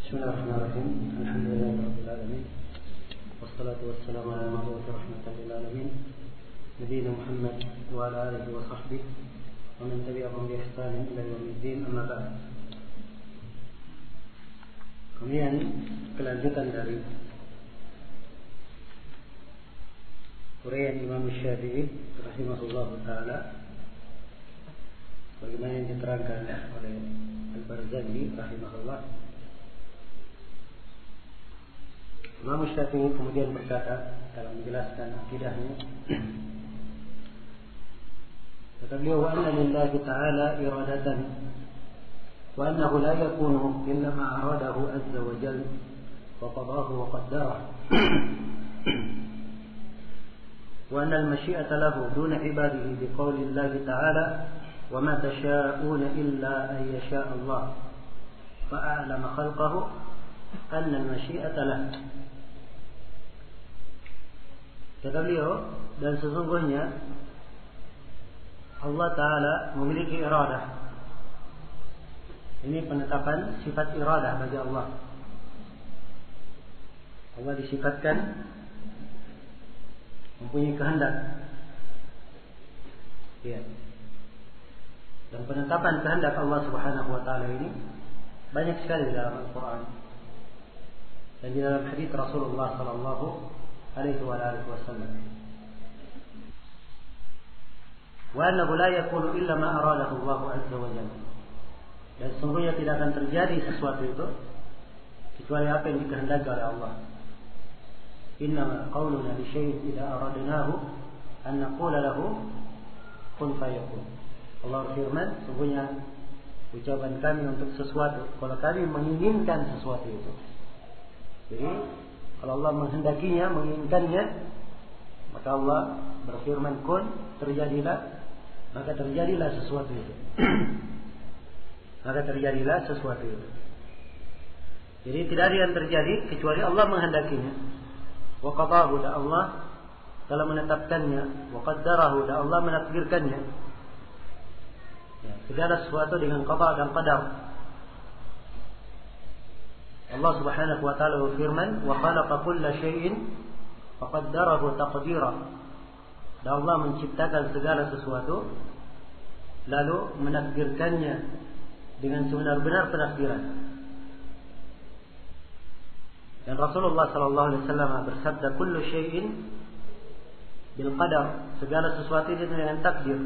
Bismillahirrahmanirrahim. Alhamdulillahirabbil alamin. Wassalatu wassalamu ala mabu'uts rahmatan lil alamin. Nabiyyina Muhammad wa ala alihi wa sahbihi wa man tabi'ahum bi ihsan ila yaumiddin. Amma ba'd. Kemudian kelanjutan dari uraian Imam Syafi'i rahimahullahu taala bagaimana yang diterangkan oleh Al-Barzanji rahimahullah. Imam Syafi'i kemudian berkata dalam menjelaskan akidahnya, kata beliau, wa anna lillahi ta'ala iradatan wa annahu la yakunu illa ma aradahu azza wa jalla wa qadahu wa qaddarahu wa anna al-mashi'ata lahu duna ibadihi biqawli Allah ta'ala wa ma tasha'una illa an yasha' Allah fa a'lama khalqahu anna al-mashi'ata lahu. Kata beliau, dan sesungguhnya Allah Ta'ala memiliki iradah. Ini penetapan sifat iradah bagi Allah. Allah disifatkan mempunyai kehendak. Ya. Dan penetapan kehendak Allah Subhanahu wa Ta'ala ini banyak sekali dalam Al-Quran dan di dalam hadis Rasulullah sallallahu alaihi wasallam. Wa annahu la yakunu illa ma aradahu Allah azza wa jalla. Dan sungguhnya tidak akan terjadi sesuatu itu kecuali apa yang dikehendaki oleh Allah. Inna qauluna li syai'in idza aradnahu an naqula lahu kun fayakun. Allah firman, sungguhnya ucapan kami untuk sesuatu kalau kami menginginkan sesuatu itu. Jadi kalau Allah menghendakinya, menginginkannya, maka Allah berfirman kun, terjadilah, maka terjadilah sesuatu itu. Maka terjadilah sesuatu itu. Jadi tidak ada yang terjadi kecuali Allah menghendakinya. Wa qadahu, dan Allah telah menetapkannya. Wa qaddarahu, dan Allah menakdirkannya. Ya, segala sesuatu dengan qada dan qadar. Allah Subhanahu wa Ta'ala berfirman, wa khalaqa kulla syai'in faqaddarahu taqdira. Dan Allah menciptakan segala sesuatu lalu menakdirkannya dengan sebenar-benar penakdiran. Dan Rasulullah sallallahu alaihi wasallam bersabda, kullu syai'in bil qadar, segala sesuatu itu dengan takdir.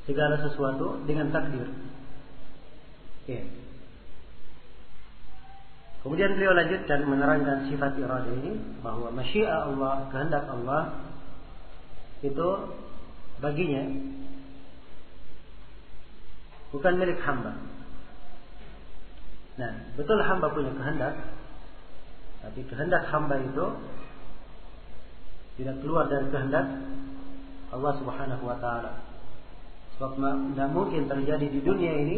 Segala sesuatu dengan takdir. Ya. Kemudian beliau lanjutkan menerangkan sifat iradah ini, bahwa masyiah Allah, kehendak Allah itu baginya bukan milik hamba. Nah, betul hamba punya kehendak, tapi kehendak hamba itu tidak keluar dari kehendak Allah Subhanahu wa Ta'ala. Sebab tidak mungkin terjadi di dunia ini,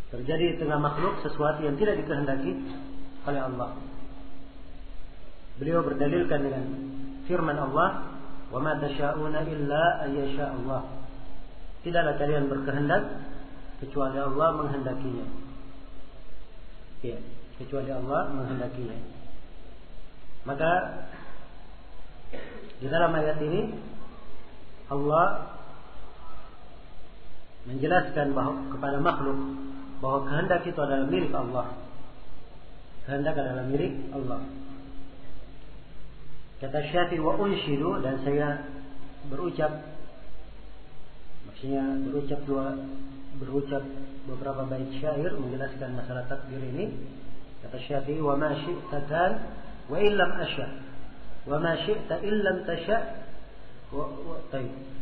terjadi di tengah makhluk sesuatu yang tidak dikehendaki oleh Allah. Beliau berdalilkan dengan firman Allah, wa ma tasha'una illa an yasha' Allah. Tidaklah kalian berkehendak kecuali Allah menghendakinya. Ya, kecuali Allah menghendakinya. Maka di dalam ayat ini Allah menjelaskan bahwa kepada makhluk bahwa kehendak itu adalah milik Allah. Kehendak adalah milik Allah. Kata Syafi'i, wa unshidu, dan saya berucap, maksudnya berucap beberapa bait syair menjelaskan masalah takdir ini. Kata Syafi'i, wa ma syi'ta kan wa illam asya, wa ma syi'ta illam tasya,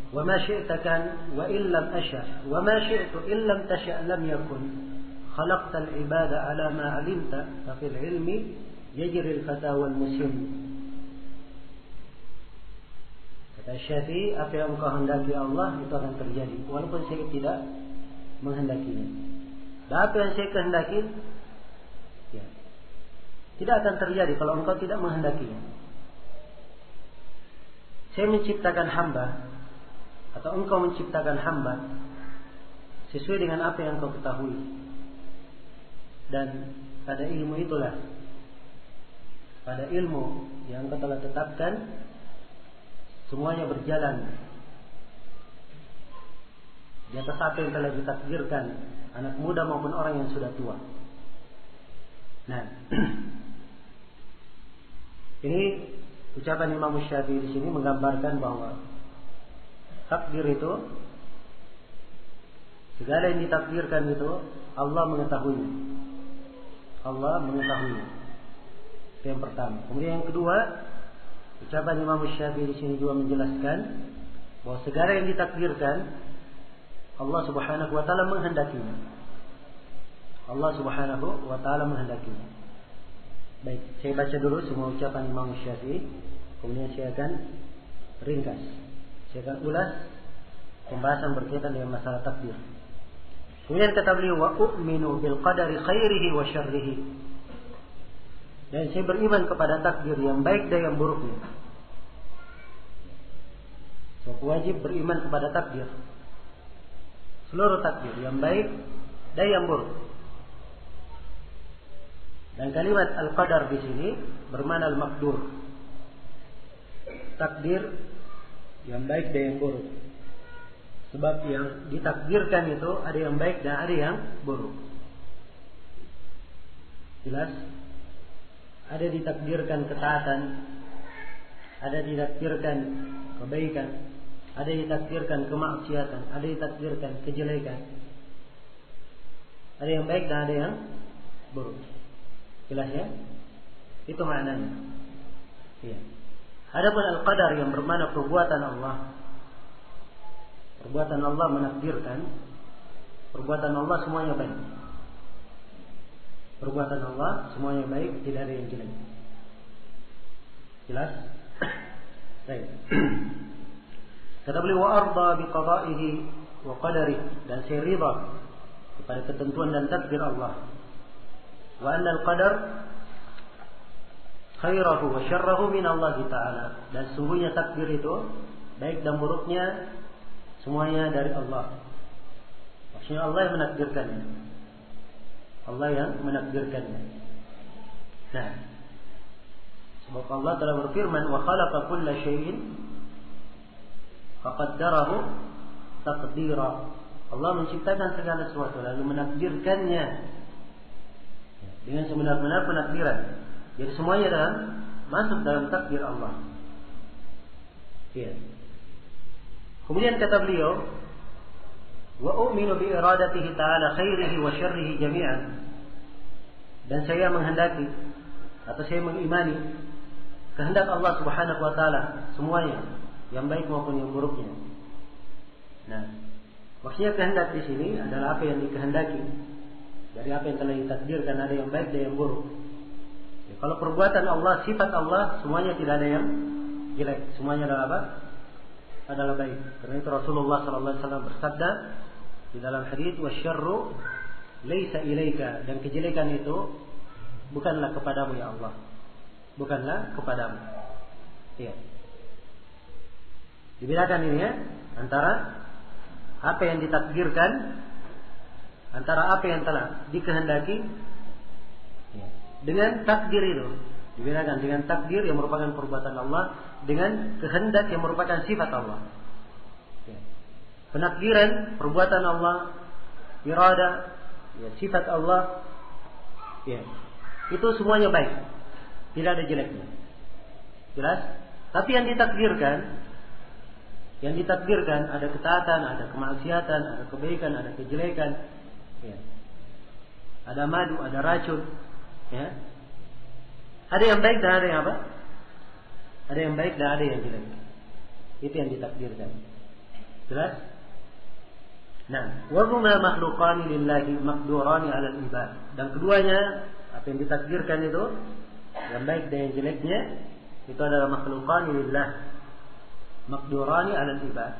wa ma syi'ta kan wa illam asya, wa ma syi'tu illam tasya lam yakun. خلقت العباد على ما علمت ففي العلم يجري الفتى والمسلم. Kata Syafi'i, apa yang engkau hendaki Allah itu akan terjadi walaupun saya tidak menghendakinya. Dan apa yang saya kehendaki, ya, tidak akan terjadi kalau engkau tidak menghendakinya. Saya menciptakan hamba atau engkau menciptakan hamba sesuai dengan apa yang engkau ketahui. Dan pada ilmu itulah, pada ilmu yang engkau telah tetapkan, semuanya berjalan di atas apa yang telah ditakdirkan, anak muda maupun orang yang sudah tua. Nah, ini ucapan Imam Syafi'i di sini menggambarkan bahwa takdir itu, segala yang ditakdirkan itu Allah mengetahuinya. Allah mengetahuinya. Itu yang pertama. Kemudian yang kedua, ucapan Imam Syafi'i di sini juga menjelaskan bahwa segala yang ditakdirkan Allah Subhanahu wa taala menghendakinya. Allah Subhanahu wa taala menghendakinya. Baik, saya baca dulu semua ucapan Imam Syafi'i, kemudian saya akan ringkas. Saya akan ulas pembahasan berkaitan dengan masalah takdir. Kemudian kata beliau, wa u'minu bil qadari khairihi wa syarrihi. Dan saya beriman kepada takdir yang baik dan yang buruknya. So, wajib beriman kepada takdir. Seluruh takdir yang baik dan yang buruk. Dan kalimat al-qadar di sini bermakna al-maqdur. Takdir yang baik dan yang buruk. Sebab yang ditakdirkan itu ada yang baik dan ada yang buruk. Jelas? Ada ditakdirkan ketaatan, ada ditakdirkan kebaikan, ada ditakdirkan kemaksiatan, ada ditakdirkan kejelekan. Ada yang baik dan ada yang buruk. Jelas ya? Itu maknanya. Iya. Adapun al-qadar yang bermakna perbuatan Allah. Perbuatan Allah menakdirkan, perbuatan Allah semuanya baik. Perbuatan Allah semuanya baik, tidak ada yang jelek. Jelas? Baik. Kata beliau, wa arda bi qada'ihi wa qadarihi, dan saya ridha kepada ketentuan dan takdir Allah. Wa anna al-qadar khairahu wa syarrahu min Allah Ta'ala, dan sungguhnya takdir itu baik dan buruknya semuanya dari Allah. Maksudnya Allah yang menakdirkannya. Allah yang menakdirkannya. Nah, sebab Allah telah berfirman, wa khalaqa kulla syai'in faqaddarahu taqdira. Allah menciptakan segala sesuatu lalu menakdirkannya dengan sebenar-benar penakdiran. Jadi semuanya masuk dalam takdir Allah. Iya. Kemudian kata beliau, wa u'minu bi iradatihi ta'ala khairihi wa syarrihi jami'an. Dan saya menghendaki atau saya mengimani kehendak Allah Subhanahu wa taala semuanya, yang baik maupun yang buruknya. Nah, maksudnya kehendak di sini adalah apa yang dikehendaki. Dari apa yang telah ditakdirkan, ada yang baik dan yang buruk. Ya, kalau perbuatan Allah, sifat Allah, semuanya tidak ada yang jelek, semuanya adalah apa? Adalah baik. Karena itu Rasulullah SAW bersabda di dalam hadis, wasyarru laisa ilaika, dan kejelekan itu bukanlah kepadamu ya Allah, bukanlah kepadamu. Iya. Dibedakan ini ya, antara apa yang ditakdirkan, antara apa yang telah dikehendaki, ya, dengan takdir itu. Dibedakan dengan takdir yang merupakan perbuatan Allah dengan kehendak yang merupakan sifat Allah. Ya. Penakdiran perbuatan Allah, irada, ya, sifat Allah, ya, itu semuanya baik, tidak ada jeleknya. Jelas? Tapi yang ditakdirkan ada ketaatan, ada kemaksiatan, ada kebaikan, ada kejelekan, ya. Ada madu, ada racun, ya. Ada yang baik dan ada yang apa? Ada yang baik dan ada yang jelek. Itu yang ditakdirkan. Jelas? Nah, wa huma makhluqani lillahi maqdurani 'ala al-ibad. Dan keduanya, apa yang ditakdirkan itu, yang baik dan yang jeleknya, itu adalah makhluqani lillah, maqdurani 'ala al-ibad.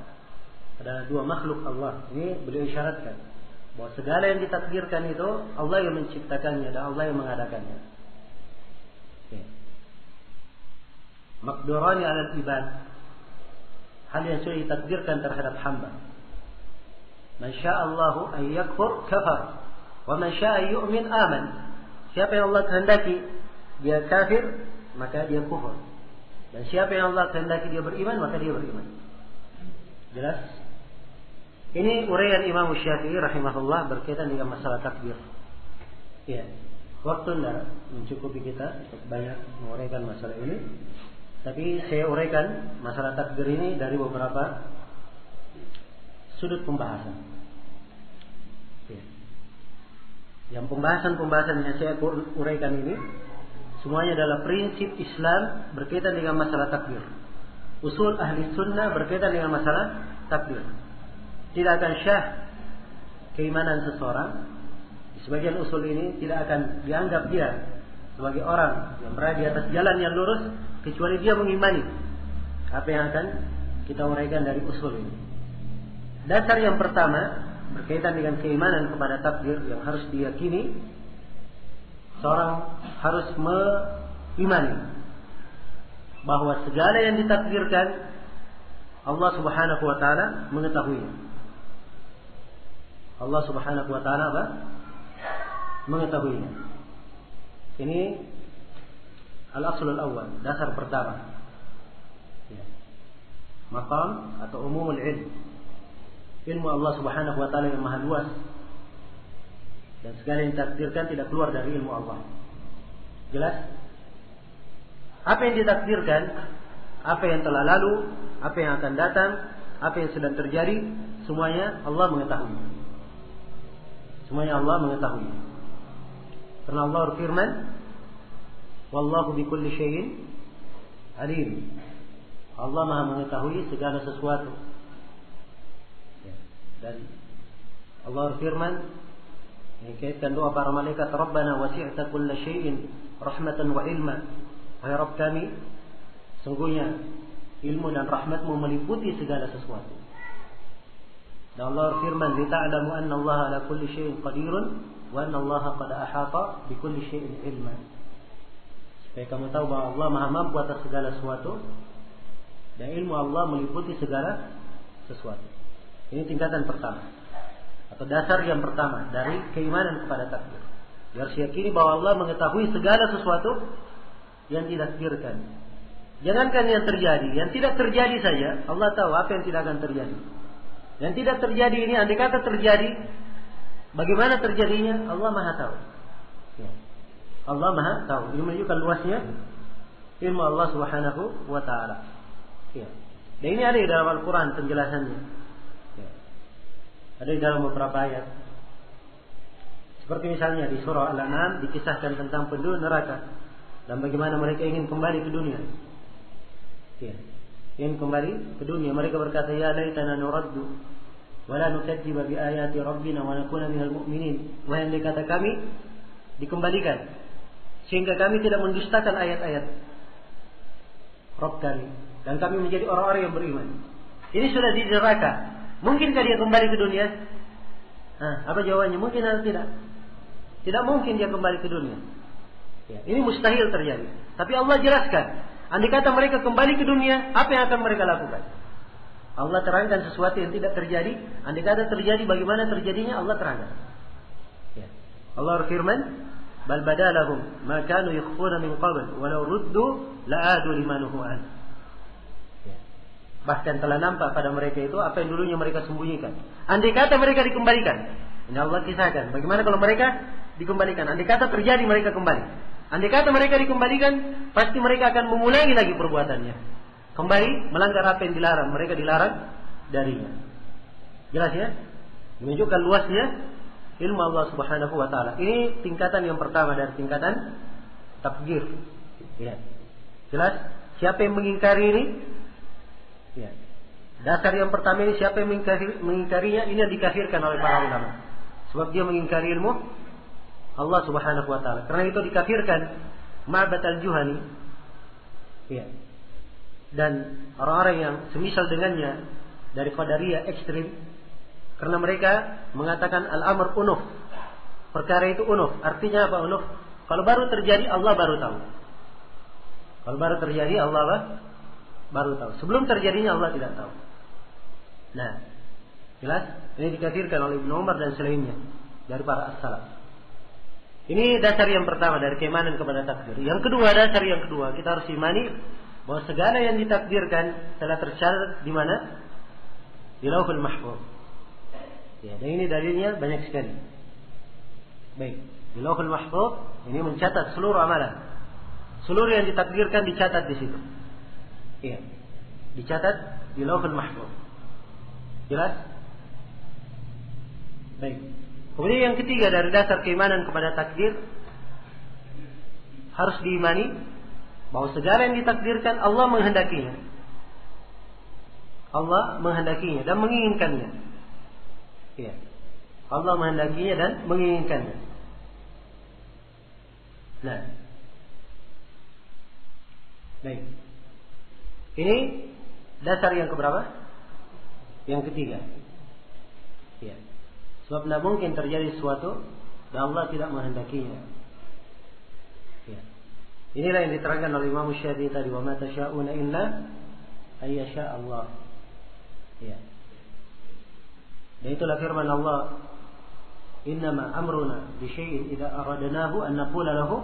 Adalah dua makhluk Allah. Ini beliau isyaratkan bahwa segala yang ditakdirkan itu Allah yang menciptakannya dan Allah yang mengadakannya. Maqdurani 'ala al-ibad, hal yang sudah ditakdirkan terhadap hamba. Man sya'allahu an yakfur kafar, Wa man syaa'a yu'min aman. Siapa yang Allah kehendaki dia kafir, maka dia kufur. Dan siapa yang Allah kehendaki dia beriman, maka dia beriman. Jelas? Ini uraian Imam Syafi'i rahimahullah berkaitan dengan masalah takbir. Ya. Waktu tidak mencukupi kita untuk banyak menguraikan masalah ini. Tapi saya uraikan masalah takbir ini dari beberapa sudut pembahasan. Ya. Yang pembahasan yang saya uraikan ini semuanya adalah prinsip Islam berkaitan dengan masalah takbir. Usul ahli sunnah berkaitan dengan masalah takbir. Tidak akan syah keimanan seseorang. Sebagian usul ini tidak akan dianggap dia sebagai orang yang berada di atas jalan yang lurus kecuali dia mengimani apa yang akan kita uraikan dari usul ini. Dasar yang pertama berkaitan dengan keimanan kepada takdir yang harus diyakini, seorang harus mengimani bahwa segala yang ditakdirkan Allah Subhanahu wa taala mengetahuinya. Allah Subhanahu wa taala apa? Mengetahuinya. Ini al-aslul awal, dasar pertama. Ya. Maqam atau umumul ilm. Ilmu Allah Subhanahu wa taala yang maha luas. Dan segala yang ditakdirkan tidak keluar dari ilmu Allah. Jelas? Apa yang ditakdirkan, apa yang telah lalu, apa yang akan datang, apa yang sedang terjadi, semuanya Allah mengetahui. Semuanya Allah mengetahui. Karena Allah berfirman, "Wallahu bikulli syai'in alim." Allah Maha mengetahui segala sesuatu. Dan Allah berfirman, dikaitkan doa para malaikat, "Rabbana wasi'ta kulla syai'in rahmatan wa ilma." Wahai Rabb kami, sungguhnya ilmu dan rahmat-Mu meliputi segala sesuatu. Dan Allah berfirman, "Lita'lamu anna Allah ala kulli syai'in qadirun wa anna Allah qad ahata bi kulli syai'in ilma." Supaya kamu tahu bahwa Allah Maha mampu atas segala sesuatu dan ilmu Allah meliputi segala sesuatu. Ini tingkatan pertama atau dasar yang pertama dari keimanan kepada takdir. Harus yakini bahwa Allah mengetahui segala sesuatu yang ditakdirkan. Jangankan yang terjadi, yang tidak terjadi saja Allah tahu apa yang tidak akan terjadi. Yang tidak terjadi ini andai kata terjadi, bagaimana terjadinya Allah Maha tahu. Ya. Allah Maha tahu. Ini menunjukkan luasnya ilmu Allah Subhanahu wa taala. Ya. Dan ini ada di dalam Al-Qur'an penjelasannya. Ya. Ada di dalam beberapa ayat. Seperti misalnya di surah Al-An'am dikisahkan tentang penduduk neraka dan bagaimana mereka ingin kembali ke dunia. Ya. Ingin kembali ke dunia. Mereka berkata, "Ya laitana nuraddu wa la nukadziba bi ayati rabbina wa nakuna minal mu'minin." Wahai andai kata kami dikembalikan sehingga kami tidak mendustakan ayat-ayat Rabb kami dan kami menjadi orang-orang yang beriman. Ini sudah di neraka. Mungkinkah dia kembali ke dunia? Apa jawabannya? Mungkin atau tidak? Tidak mungkin dia kembali ke dunia. Ya, ini mustahil terjadi. Tapi Allah jelaskan, andai kata mereka kembali ke dunia, apa yang akan mereka lakukan? Allah terangkan sesuatu yang tidak terjadi. Andai kata terjadi, bagaimana terjadinya Allah terangkan. Ya. Allah berfirman, "Bal badalahum ma kanu yakhfuna min qabl, walau ruddu la'adu limanuhu an." Ya. Bahkan telah nampak pada mereka itu apa yang dulunya mereka sembunyikan. Andai kata mereka dikembalikan, ini Allah kisahkan. Bagaimana kalau mereka dikembalikan? Andai kata terjadi mereka kembali. Andai kata mereka dikembalikan, pasti mereka akan mengulangi lagi perbuatannya. Kembali melanggar apa yang dilarang. Mereka dilarang darinya. Jelas ya? Menunjukkan luasnya ilmu Allah Subhanahu wa taala. Ini tingkatan yang pertama dari tingkatan takdir. Ya. Jelas? Siapa yang mengingkari ini? Ya. Dasar yang pertama ini, siapa yang mengingkarinya, ini yang dikafirkan oleh para ulama. Sebab dia mengingkari ilmu Allah Subhanahu wa taala. Karena itu dikafirkan Ma'bad al-Juhani. Ya. Dan orang-orang yang semisal dengannya dari Qadariyah ekstrim, karena mereka mengatakan al-amr unuf. Perkara itu unuf. Artinya apa unuf? Kalau baru terjadi Allah baru tahu. Kalau baru terjadi Allah baru tahu. Sebelum terjadinya Allah tidak tahu. Nah, jelas? Ini dikafirkan oleh Ibnu Umar dan selainnya dari para as-salaf. Ini dasar yang pertama dari keimanan kepada takdir. Yang kedua, dasar yang kedua, kita harus imani bahwa segala yang ditakdirkan telah tercatat di mana? Di Lauhul Mahfuz. Ya, dan ini dalilnya banyak sekali. Baik, di Lauhul Mahfuz ini mencatat seluruh amalan. Seluruh yang ditakdirkan dicatat di situ. Iya. Dicatat di Lauhul Mahfuz. Jelas? Baik. Kemudian yang ketiga dari dasar keimanan kepada takdir, harus diimani bahwa segala yang ditakdirkan Allah menghendakinya. Allah menghendakinya dan menginginkannya. Ya. Allah menghendakinya dan menginginkannya. Nah. Baik. Ini dasar yang keberapa? Yang ketiga. Ya. Sebab tidak mungkin terjadi sesuatu dan Allah tidak menghendakinya. Ya. Inilah yang diterangkan oleh Imam Syafi'i tadi, wa ma tasyauna illa ayyasha Allah. Ya. Dan itulah firman Allah, innama amruna bi syai'in idza aradnahu an naqula lahu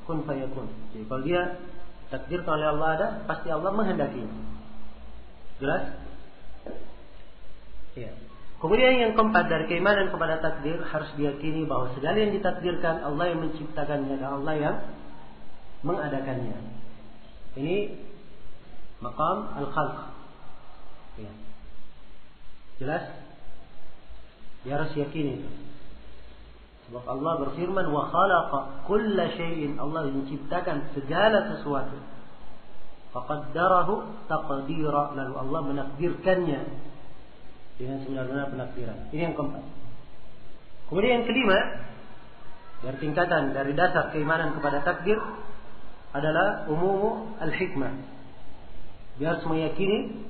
kun fayakun. Jadi kalau dia takdirkan oleh Allah ada, pasti Allah menghendakinya. Jelas? Ya. Kemudian yang keempat dari keimanan kepada takdir, harus diyakini bahwa segala yang ditakdirkan Allah yang menciptakannya dan Allah yang mengadakannya. Ini maqam al-khalq. Ya. Jelas? Dia harus yakini itu. Sebab Allah berfirman, wa khalaqa kulla syai'in, Allah menciptakan segala sesuatu. Faqaddarahu taqdira, lalu Allah menakdirkannya dengan sebenar-benar penakdiran. Ini yang keempat. Kemudian yang kelima, dari tingkatan dari dasar keimanan kepada takdir adalah umum al-hikmah. Dia harus meyakini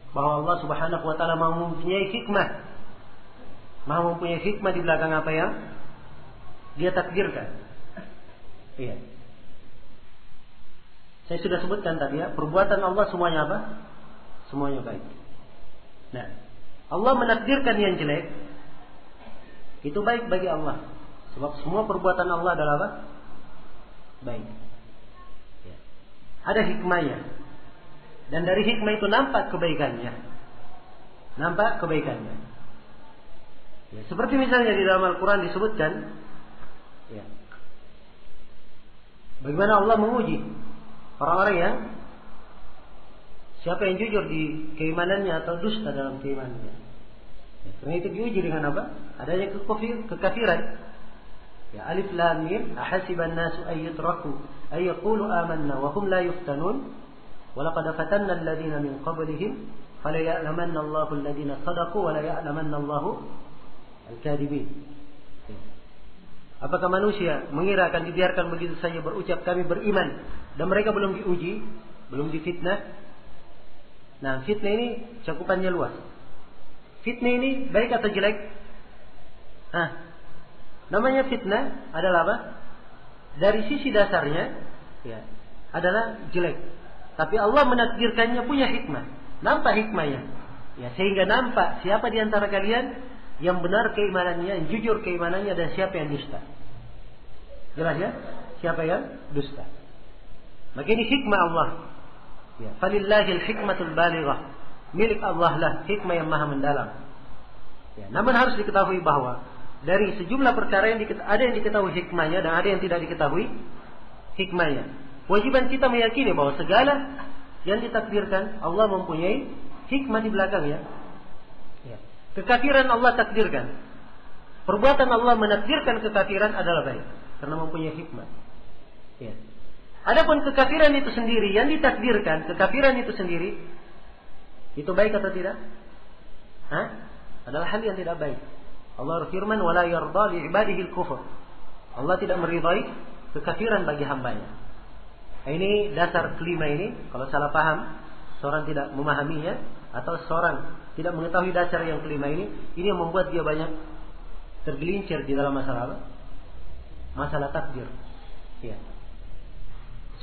bahwa Allah Subhanahu wa taala mempunyai hikmah. Maha mempunyai hikmah di belakang apa yang Dia takdirkan. Iya. Saya sudah sebutkan tadi ya, perbuatan Allah semuanya apa? Semuanya baik. Nah, Allah menakdirkan yang jelek, itu baik bagi Allah. Sebab semua perbuatan Allah adalah apa? Baik. Ya. Ada hikmahnya. Dan dari hikmah itu nampak kebaikannya. Nampak kebaikannya. Ya. Seperti misalnya di dalam Al-Quran disebutkan, ya, bagaimana Allah menguji orang-orang yang siapa yang jujur di keimanannya atau dusta dalam keimanannya. Ya, karena itu diuji dengan apa? Adanya kekafiran. Ya, alif lam mim, ahasiban nasu ay yutraku ay yaqulu amanna wa hum la yuftanun wa laqad fatanna alladhina min qablihim fala ya'lamanna Allahu alladhina sadaqu wa la ya'lamanna Allahu al-kadhibin. Ya. Apakah manusia mengira akan dibiarkan begitu saja berucap kami beriman dan mereka belum diuji, belum difitnah? Nah, fitnah ini cakupannya luas. Fitnah ini baik atau jelek? Namanya fitnah adalah apa? Dari sisi dasarnya, ya, adalah jelek. Tapi Allah menakdirkannya punya hikmah. Nampak hikmahnya. Ya, sehingga nampak siapa di antara kalian yang benar keimanannya, yang jujur keimanannya, dan siapa yang dusta. Jelas ya? Siapa yang dusta. Maka ini hikmah Allah. Ya, falillahil hikmatul balighah. Milik Allah lah hikmah yang maha mendalam. Ya, namun harus diketahui bahwa dari sejumlah perkara yang ada yang diketahui hikmahnya dan ada yang tidak diketahui hikmahnya. Kewajiban kita meyakini bahwa segala yang ditakdirkan Allah mempunyai hikmah di belakangnya. Ya. Kekafiran Allah takdirkan. Perbuatan Allah menakdirkan kekafiran adalah baik karena mempunyai hikmah. Ya. Adapun kekafiran itu sendiri yang ditakdirkan, kekafiran itu sendiri itu baik atau tidak? Adalah hal yang tidak baik. Allah berfirman, "Wala yarda li ibadihi al-kufr." Allah tidak meridai kekafiran bagi hambanya. Ini dasar kelima ini, kalau salah paham, seorang tidak memahaminya atau seorang tidak mengetahui dasar yang kelima ini yang membuat dia banyak tergelincir di dalam masalah apa? Masalah takdir. Ya.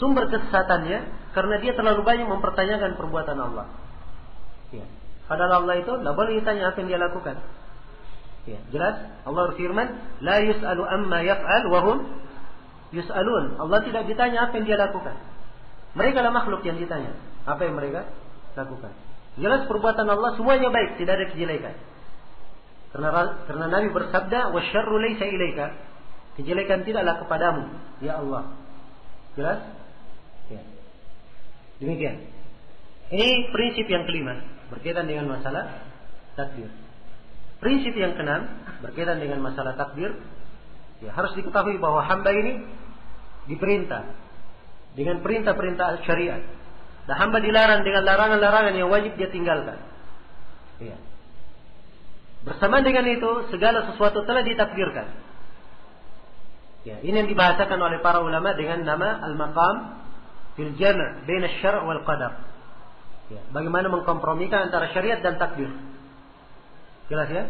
Sumber kesesatannya karena dia terlalu banyak mempertanyakan perbuatan Allah. Ya. Padahal Allah itu tidak boleh ditanya apa yang dia lakukan. Ya, jelas Allah berfirman, la yus'alu amma yaf'al wa hum yus'alun. Allah tidak ditanya apa yang dia lakukan. Mereka lah makhluk yang ditanya apa yang mereka lakukan. Jelas perbuatan Allah semuanya baik, tidak ada kejelekan. Karena Nabi bersabda, wasyarru laysa ilaika. Kejelekan tidaklah kepadamu, ya Allah. Jelas? Ya. Demikian. Ini prinsip yang kelima berkaitan dengan masalah takdir. Prinsip yang keenam berkaitan dengan masalah takdir. Ya, harus diketahui bahwa hamba ini diperintah dengan perintah-perintah syariat. Dan hamba dilarang dengan larangan-larangan yang wajib dia tinggalkan. Ya. Bersama dengan itu segala sesuatu telah ditakdirkan. Ya, ini yang dibahasakan oleh para ulama dengan nama al-maqam fil jama' baina asy-syar' wal qadar. Ya, bagaimana mengkompromikan antara syariat dan takdir. Jelas ya?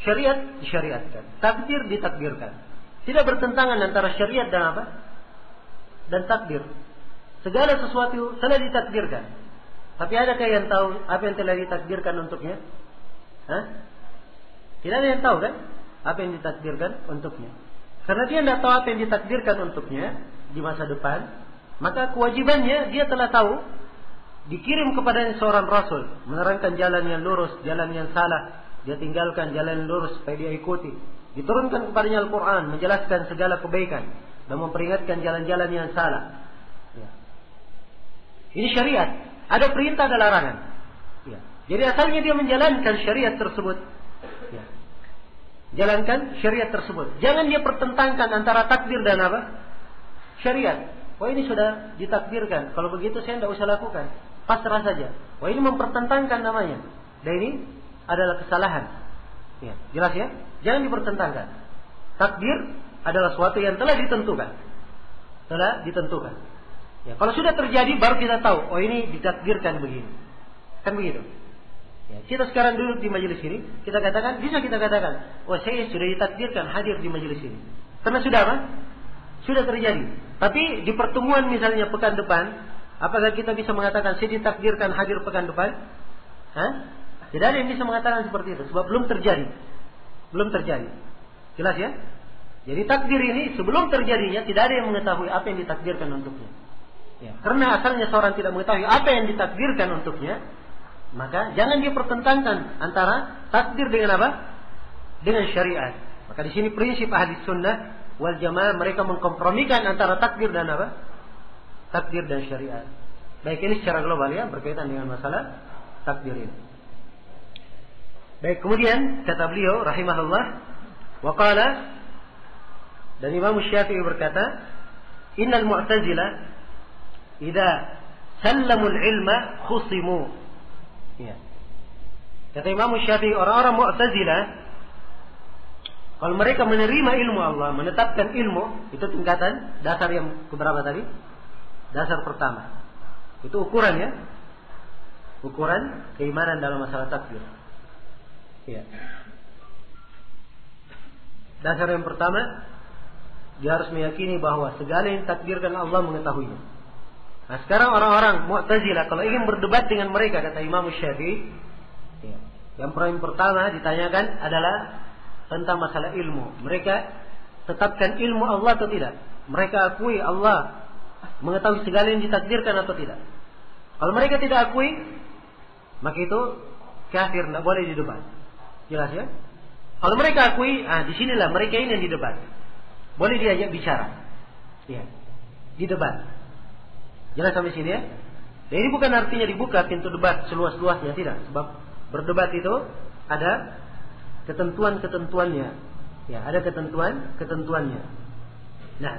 Syariat disyariatkan, takdir ditakdirkan. Tidak bertentangan antara syariat dan apa? Dan takdir. Segala sesuatu telah ditakdirkan. Tapi adakah yang tahu apa yang telah ditakdirkan untuknya? Hah? Tidak ada yang tahu kan? Apa yang ditakdirkan untuknya. Karena dia tidak tahu apa yang ditakdirkan untuknya di masa depan, maka kewajibannya dia telah tahu. Dikirim kepadanya seorang rasul, menerangkan jalan yang lurus, jalan yang salah. Dia tinggalkan jalan yang lurus supaya dia ikuti. Diturunkan kepadanya Al-Quran, menjelaskan segala kebaikan dan memperingatkan jalan-jalan yang salah. Ya. Ini syariat. Ada perintah, ada larangan. Ya. Jadi asalnya dia menjalankan syariat tersebut. Ya. Jalankan syariat tersebut. Jangan dia pertentangkan antara takdir dan apa? Syariat. Wah, ini sudah ditakdirkan. Kalau begitu saya tidak usah lakukan. Pasrah saja. Wah, ini mempertentangkan namanya. Dan ini adalah kesalahan. Ya, jelas ya? Jangan dipertentangkan. Takdir adalah sesuatu yang telah ditentukan. Telah ditentukan. Ya, kalau sudah terjadi baru kita tahu, oh ini ditakdirkan begini. Kan begitu. Ya, kita sekarang duduk di majelis ini, kita katakan, bisa kita katakan, oh saya sudah ditakdirkan hadir di majelis ini. Karena sudah apa? Sudah terjadi. Tapi di pertemuan misalnya pekan depan, apakah kita bisa mengatakan saya ditakdirkan hadir pekan depan? Hah? Tidak ada yang bisa mengatakan seperti itu, sebab belum terjadi. Belum terjadi. Jelas ya? Jadi takdir ini sebelum terjadinya tidak ada yang mengetahui apa yang ditakdirkan untuknya. Ya, karena asalnya seorang tidak mengetahui apa yang ditakdirkan untuknya, maka jangan dia pertentangkan antara takdir dengan apa? Dengan syariat. Maka di sini prinsip ahli sunnah wal jamaah, mereka mengkompromikan antara takdir dan apa? Takdir dan syariat. Baik, ini secara global ya, berkaitan dengan masalah takdir ini. Baik, kemudian kata beliau rahimahullah, wa qala, dan Imam Syafi'i berkata, innal mu'tazilah idza sallamul ilma khusimu. Ya. Kata Imam Syafi'i, orang-orang Mu'tazilah kalau mereka menerima ilmu Allah, menetapkan ilmu, itu tingkatan dasar yang keberapa tadi? Dasar pertama. Itu ukuran ya. Ukuran keimanan dalam masalah takdir. Ya. Dasar yang pertama, dia harus meyakini bahwa segala yang ditakdirkan Allah mengetahuinya. Nah, sekarang orang-orang Mu'tazilah kalau ingin berdebat dengan mereka, kata Imam Syafi'i, ya, yang pertama ditanyakan adalah tentang masalah ilmu. Mereka tetapkan ilmu Allah atau tidak? Mereka akui Allah mengetahui segala yang ditakdirkan atau tidak? Kalau mereka tidak akui, maka itu kafir, tidak boleh didebat. Jelas ya? Kalau mereka akui, disinilah mereka ini yang didebat. Boleh diajak bicara. Ya, didebat. Jelas sampai sini ya? Dan ini bukan artinya dibuka pintu debat seluas-luasnya, tidak. Sebab berdebat itu ada ketentuan-ketentuannya. Ya, ada ketentuannya. Nah,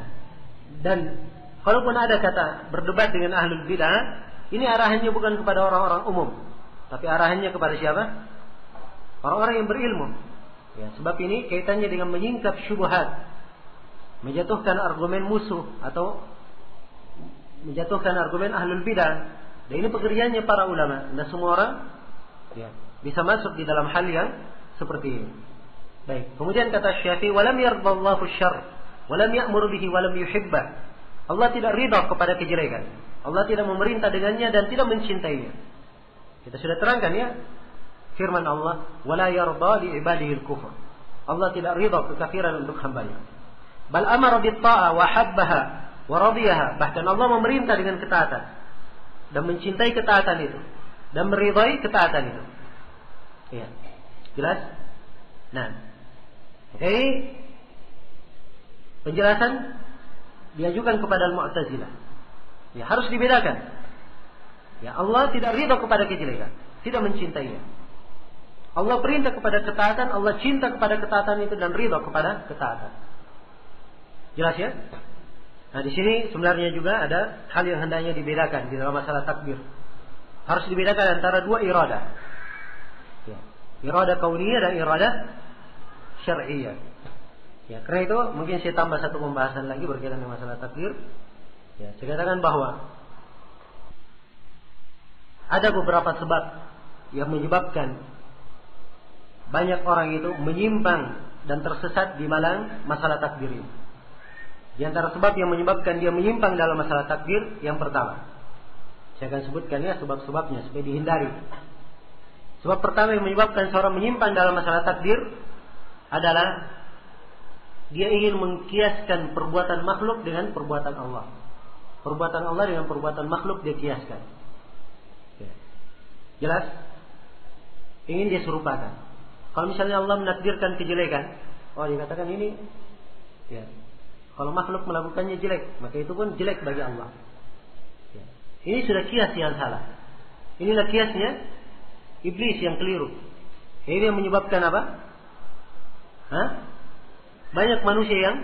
dan kalaupun ada kata berdebat dengan ahlul bid'ah, ini arahannya bukan kepada orang-orang umum, tapi arahannya kepada siapa? Orang-orang yang berilmu. Ya, sebab ini kaitannya dengan menyingkap syubhat, menjatuhkan argumen musuh atau menjatuhkan argumen ahlul bidah. Dan ini pekerjaannya para ulama. Dan semua orang ya, bisa masuk di dalam hal yang seperti ini. Baik. Kemudian kata Syafi'i, walam yardallahu syarr, walam ya'mur bihi, walam yuhibbah. Allah tidak ridha kepada kejelekan. Allah tidak memerintah dengannya dan tidak mencintainya. Kita sudah terangkan ya firman Allah, wala yarda li ibadihi al-kufr. Allah tidak ridha kekafiran untuk hambanya. Bal amara bit-ta'ah wa habbaha wa radiyaha. Bahkan Allah memerintah dengan ketaatan dan mencintai ketaatan itu dan meridai ketaatan itu. Iya. Jelas? Nah, ini penjelasan diajukan kepada Al-Mu'tazilah. Ya, harus dibedakan. Ya, Allah tidak ridha kepada kejelekan, tidak mencintainya. Allah perintah kepada ketaatan, Allah cinta kepada ketaatan itu dan ridha kepada ketaatan. Jelas ya? Nah, di sini sebenarnya juga ada hal yang hendaknya dibedakan di dalam masalah takbir. Harus dibedakan antara dua iradah. Ya. Iradah kauniyah dan iradah syar'iyyah. Ya, karena itu mungkin saya tambah satu pembahasan lagi berkaitan dengan masalah takbir. Ya, saya katakan bahwa ada beberapa sebab yang menyebabkan banyak orang itu menyimpang dan tersesat di masalah takbir ini. Di antara sebab yang menyebabkan dia menyimpang dalam masalah takbir, yang pertama, saya akan sebutkan ya sebab-sebabnya supaya dihindari. Sebab pertama yang menyebabkan seorang menyimpang dalam masalah takbir adalah dia ingin mengkiaskan perbuatan makhluk dengan perbuatan Allah. Perbuatan Allah dengan perbuatan makhluk dia kiaskan. Jelas? Ingin dia serupakan. Kalau misalnya Allah menakdirkan kejelekan, oh dikatakan ini, ya, kalau makhluk melakukannya jelek, maka itu pun jelek bagi Allah. Ya. Ini sudah kias yang salah. Inilah kiasnya iblis yang keliru. Ini yang menyebabkan apa? Banyak manusia yang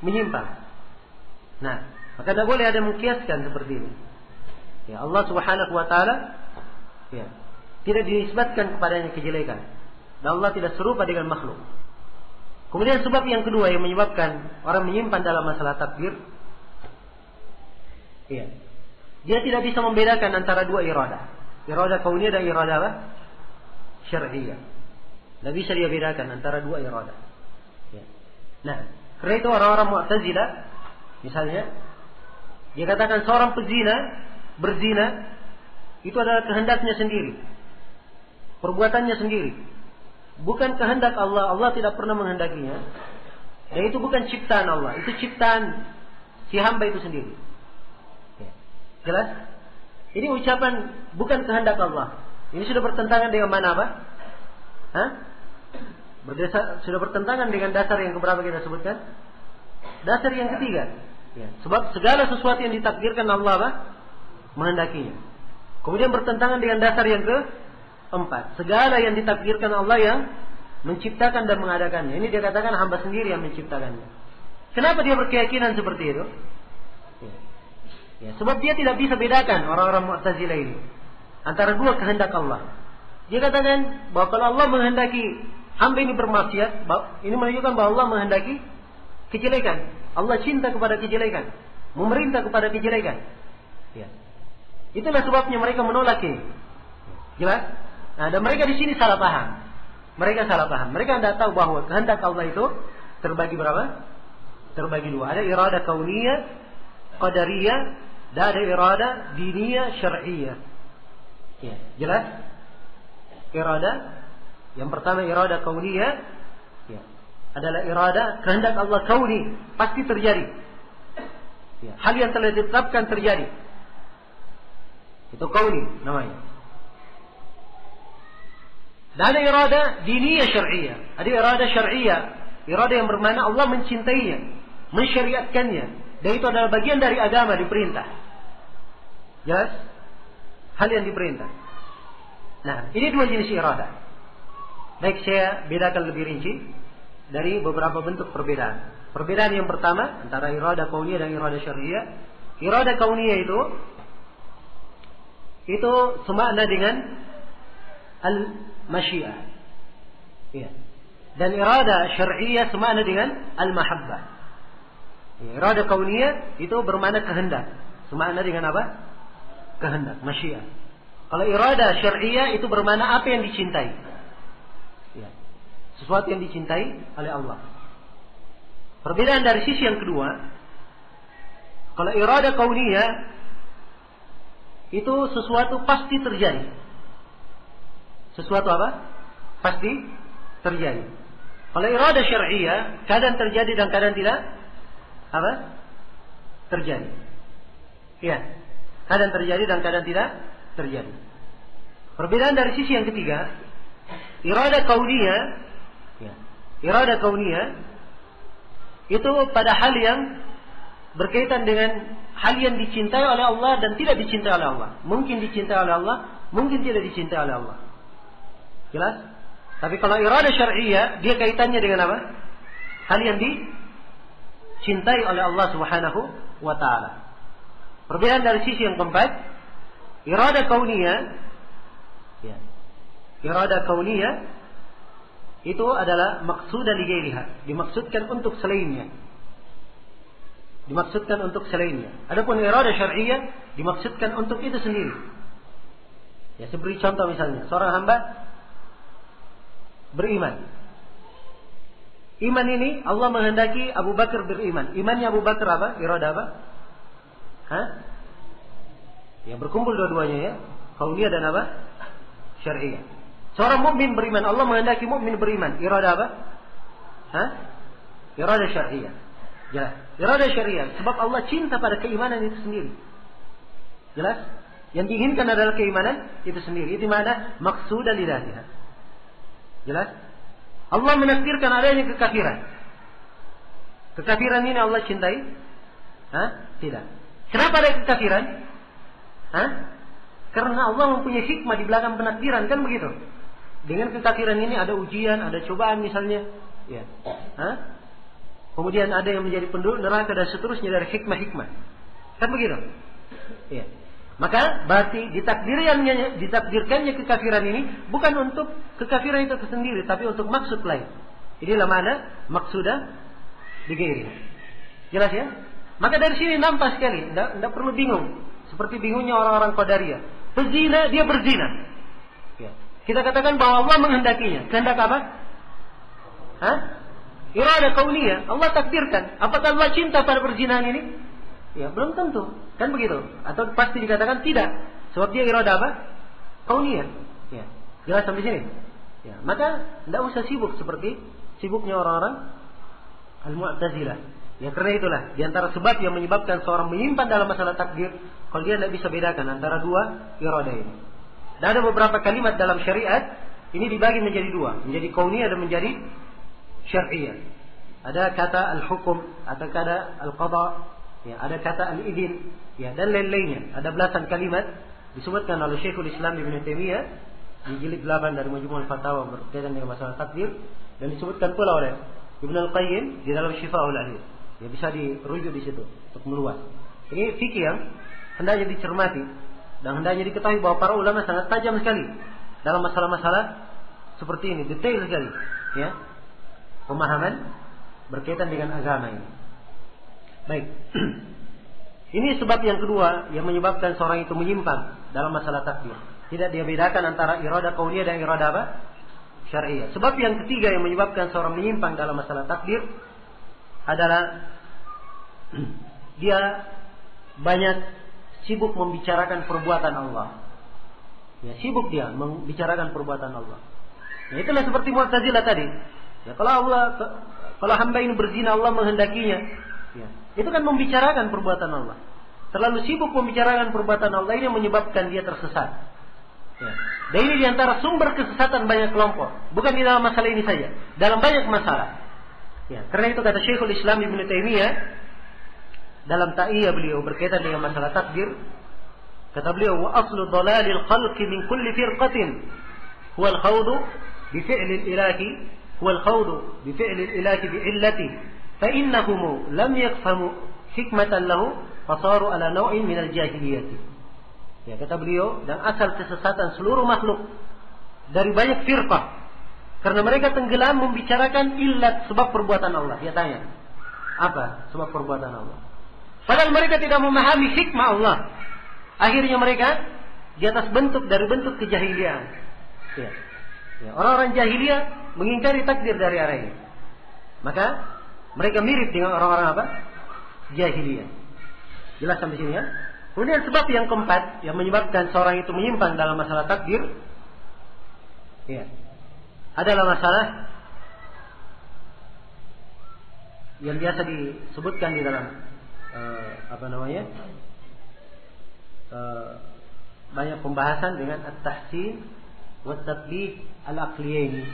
menyimpang. Nah, maka tidak boleh ada mengkiaskan seperti ini. Ya, Allah Subhanahu wa taala ya, tidak dinisbatkan kepadanya kejelekan. Dan Allah tidak serupa dengan makhluk. Kemudian sebab yang kedua yang menyebabkan orang menyimpan dalam masalah takbir, ya, dia tidak bisa membedakan antara dua iradah. Iradah kauniyah dan iradah apa? Syar'iyyah. Tidak bisa dia bedakan antara dua iradah. Ya. Nah, karena itu orang-orang Mu'tazilah misalnya, dia katakan seorang pezina berzina itu adalah kehendaknya sendiri, perbuatannya sendiri, bukan kehendak Allah. Allah tidak pernah menghendakinya, dan itu bukan ciptaan Allah, itu ciptaan si hamba itu sendiri. Ya. Jelas? Ini ucapan bukan kehendak Allah. Ini sudah bertentangan dengan mana apa? Sudah bertentangan dengan dasar yang keberapa kita sebutkan? Dasar yang ketiga. Ya. Sebab segala sesuatu yang ditakdirkan Allah apa? Menghendakinya. Kemudian bertentangan dengan dasar yang keempat. Segala yang ditakdirkan Allah yang menciptakan dan mengadakannya. Ini dia katakan hamba sendiri yang menciptakannya. Kenapa dia berkeyakinan seperti itu? Ya, sebab dia tidak bisa bedakan orang-orang Mu'tazilah ini antara dua kehendak Allah. Dia katakan bahwa kalau Allah menghendaki hamba ini bermaksiat, ini menunjukkan bahwa Allah menghendaki kejelekan. Allah cinta kepada kejelekan, memerintah kepada kejelekan. Ya. Itulah sebabnya mereka menolak ini. Jelas? Nah, dan mereka di sini salah paham. Mereka salah paham. Mereka tidak tahu bahwa kehendak Allah itu terbagi berapa? Terbagi dua. Ada iradah kauniyah, qadariyah, dan ada iradah diniyah, syar'iyyah. Ya, jelas? Iradah yang pertama iradah kauniyah, ya, adalah iradah kehendak Allah kauni, pasti terjadi. Ya, hal yang telah ditetapkan terjadi. Itu kauni namanya. Dan ada iradah diniyah syar'iyyah. Ada iradah syar'iyyah, iradah yang bermakna Allah mencintainya, mensyariatkannya, dan itu adalah bagian dari agama, diperintah. Jelas? Hal yang diperintah. Nah, ini dua jenis iradah. Baik, saya bedakan lebih rinci dari beberapa bentuk perbedaan. Perbedaan yang pertama antara iradah kauniyah dan iradah syar'iyyah. Iradah kauniyah itu semakna dengan al-masyiah. Ya. Dan iradah syar'iyyah semakna dengan al-mahabbah. Ya, iradah kauniyah itu bermakna kehendak. Semakna dengan apa? Kehendak, masyiah. Kalau iradah syar'iyyah itu bermakna apa yang dicintai. Ya. Sesuatu yang dicintai oleh Allah. Perbedaan dari sisi yang kedua, kalau iradah kauniyah itu sesuatu pasti terjadi. Sesuatu apa? Pasti terjadi. Kalau iradah syar'iyah, kadang terjadi dan kadang tidak terjadi. Iya. Kadang terjadi dan kadang tidak terjadi. Perbedaan dari sisi yang ketiga, iradah kauniyah, ya. Iradah kauniyah itu pada hal yang berkaitan dengan hal yang dicintai oleh Allah dan tidak dicintai oleh Allah. Mungkin dicintai oleh Allah, mungkin tidak dicintai oleh Allah. Jelas? Tapi kalau iradah syar'iyah, dia kaitannya dengan apa? Hal yang dicintai oleh Allah Subhanahu wa taala. Perbedaan dari sisi yang keempat, iradah kauniyah, ya. Iradah kauniyah itu adalah maqsudan li ghairiha, dimaksudkan untuk selainnya. Dimaksudkan untuk selainnya. Adapun iradah syar'iyah dimaksudkan untuk itu sendiri. Ya, seperti contoh misalnya, seorang hamba beriman. Iman ini Allah menghendaki Abu Bakar beriman. Imannya Abu Bakar apa? Iradah apa? Ya, berkumpul dua-duanya ya. Kauniyah dan apa? Syar'iyah. Seorang mukmin beriman, Allah menghendaki mukmin beriman. Iradah apa? Iradah syar'iyah. Jelas. Iradah syar'iyah sebab Allah cinta pada keimanan itu sendiri. Jelas? Yang diinginkan adalah keimanan itu sendiri. Itu mana? Maqsudan li dzatiha. Jelas? Allah menakdirkan adanya kekafiran. Kekafiran ini Allah cintai? Tidak. Kenapa ada kekafiran? Karena Allah mempunyai hikmah di belakang penakdiran, kan begitu? Dengan kekafiran ini ada ujian, ada cobaan misalnya, ya. Kemudian ada yang menjadi penduduk neraka dan seterusnya dari hikmah-hikmah. Kan begitu? Ya. Maka berarti ditakdirkannya kekafiran ini bukan untuk kekafiran itu sendiri, tapi untuk maksud lain. Inilah mana maksudah di ghairi. Jelas ya? Maka dari sini nampak sekali, tidak perlu bingung. Seperti bingungnya orang-orang Qadariyah. Pezina, dia berzina. Ya. Kita katakan bahwa Allah menghendakinya. Kehendak apa? Iradah kauniyah. Allah takdirkan. Apakah Allah cinta pada perzinahan ini? Ya, belum tentu. Kan begitu? Atau pasti dikatakan tidak. Sebab dia iradah apa? Kauniyah. Ya. Jelas sampai sini? Ya. Maka tidak usah sibuk seperti sibuknya orang-orang Al-Mu'tazilah. Ya, karena itulah di antara sebab yang menyebabkan seorang menyimpan dalam masalah takdir, kalau dia tidak bisa bedakan antara dua iradah ini. Dan ada beberapa kalimat dalam syariat ini dibagi menjadi dua, menjadi kauniyah dan menjadi syar'iyah. Ada kata al-hukum, ada kata al-qada, ya, ada kata al-idin, ya, dan lain-lainnya. Ada belasan kalimat disebutkan oleh Syekhul Islam Ibnu Taimiyah di jilid 8 dari Majmu'ul Fatawa berkaitan dengan masalah takdir, dan disebutkan pula oleh Ibnu Al-Qayyim di dalam Syifa'ul Alil. Ya, bisa dirujuk di situ untuk meluas. Ini fikih yang hendaknya dicermati dan hendaknya diketahui bahwa para ulama sangat tajam sekali dalam masalah-masalah seperti ini, detail sekali, ya, pemahaman berkaitan dengan agama ini. Baik. Ini sebab yang kedua yang menyebabkan seorang itu menyimpang dalam masalah takdir. Tidak dia bedakan antara iradah kauniyah dan iradah apa? Syar'iyah. Sebab yang ketiga yang menyebabkan seorang menyimpang dalam masalah takdir adalah dia banyak sibuk membicarakan perbuatan Allah. Ya, sibuk dia membicarakan perbuatan Allah. Ya, itulah seperti Mu'tazilah tadi. Ya, kalau hamba ini berzina Allah menghendakinya. Ya, itu kan membicarakan perbuatan Allah. Terlalu sibuk membicarakan perbuatan Allah ini menyebabkan dia tersesat. Ya. Dan ini diantara sumber kesesatan banyak kelompok. Bukan di dalam masalah ini saja, dalam banyak masalah. Ya, karena itu kata Syekhul Islam Ibnu Taimiyah dalam ta'iyah beliau berkaitan dengan masalah takdir, kata beliau, wa aslu dhalalil khalqi min kulli firqatin huwa al-khawdu bi fi'li al-ilahi huwa al-khawdu bi fi'li al-ilahi bi illati fa innahum lam yafhamu hikmatan lahu fasaru ala naw'in min al-jahiliyah. Ya, kata beliau, dan asal kesesatan seluruh makhluk dari banyak firqah karena mereka tenggelam membicarakan illat sebab perbuatan Allah. Dia tanya, apa sebab perbuatan Allah? Padahal mereka tidak memahami hikmah Allah. Akhirnya mereka di atas bentuk kejahiliaan. Ya. Ya, orang-orang jahiliyah mengingkari takdir dari arah ini. Maka mereka mirip dengan orang-orang apa? Jahiliyah. Jelas sampai sini ya? Kemudian sebab yang keempat yang menyebabkan seorang itu menyimpang dalam masalah takdir, ya, adalah masalah yang biasa disebutkan di dalam banyak pembahasan dengan at-tahsin wa at-tatbih al-aqliyaini.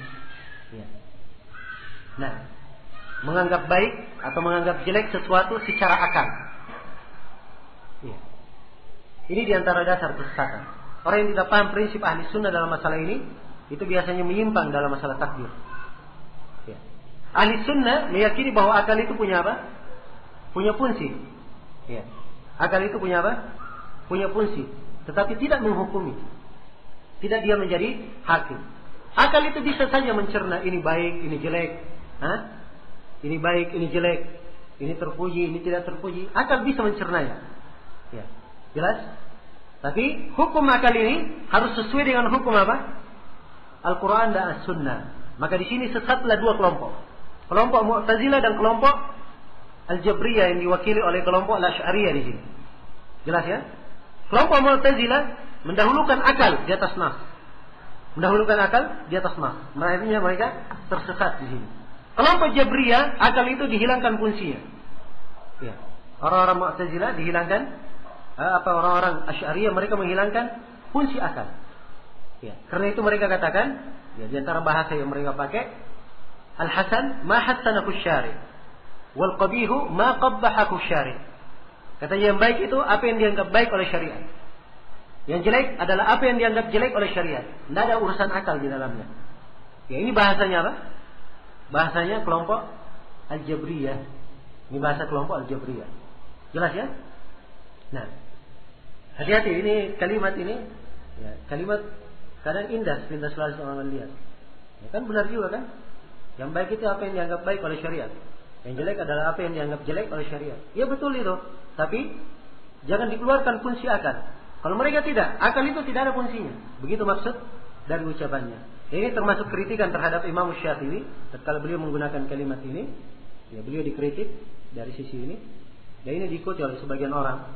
Ya. Nah, menganggap baik atau menganggap jelek sesuatu secara akal. Ya. Ini diantara dasar kesesatan. Orang yang tidak paham prinsip ahli sunnah dalam masalah ini, itu biasanya menyimpang dalam masalah takdir. Ya. Ahli sunnah meyakini bahwa akal itu punya apa? Punya fungsi. Ya. Akal itu punya apa? Punya fungsi. Tetapi tidak menghukumi. Tidak dia menjadi hakim. Akal itu bisa saja mencerna ini baik, ini jelek. Ini baik, ini jelek. Ini terpuji, ini tidak terpuji. Akal bisa mencernanya. Ya. Jelas? Tapi hukum akal ini harus sesuai dengan hukum apa? Al-Quran dan As-Sunnah. Maka di sini sesatlah dua kelompok. Kelompok Mu'tazilah dan kelompok Al-Jabriyah yang diwakili oleh kelompok Al-Asy'ariyah di sini. Jelas ya? Kelompok Mu'tazilah mendahulukan akal di atas nas. Mendahulukan akal di atas nas. Artinya mereka tersesat di sini. Kelompok Jabriyah, akal itu dihilangkan fungsinya. Ya. Orang-orang Mu'tazilah dihilangkan orang-orang Asy'ariyah mereka menghilangkan fungsi akal. Ya. Karena itu mereka katakan, ya, di antara bahasa yang mereka pakai, Al-Hasan ma hassanahu syari' wal qabihu ma qabbahahu syari'. Katanya yang baik itu apa yang dianggap baik oleh syariat. Yang jelek adalah apa yang dianggap jelek oleh syariat. Tidak ada urusan akal di dalamnya. Ya, ini bahasanya apa? Bahasanya kelompok Al-Jabriyah. Ini bahasa kelompok Al-Jabriyah. Jelas ya? Nah, hati-hati ini kalimat ini, ya, kalimat kadang indah sepintas lalu orang lihat. Ya, kan benar juga kan? Yang baik itu apa yang dianggap baik oleh syariat. Yang jelek adalah apa yang dianggap jelek oleh syariat. Ya betul itu. Tapi jangan dikeluarkan fungsi akal. Kalau mereka tidak, akal itu tidak ada fungsinya. Begitu maksud dari ucapannya. Ini termasuk kritikan terhadap Imam Syafi'i. Tatkala beliau menggunakan kalimat ini, ya beliau dikritik dari sisi ini. Dan ini diikuti oleh sebagian orang.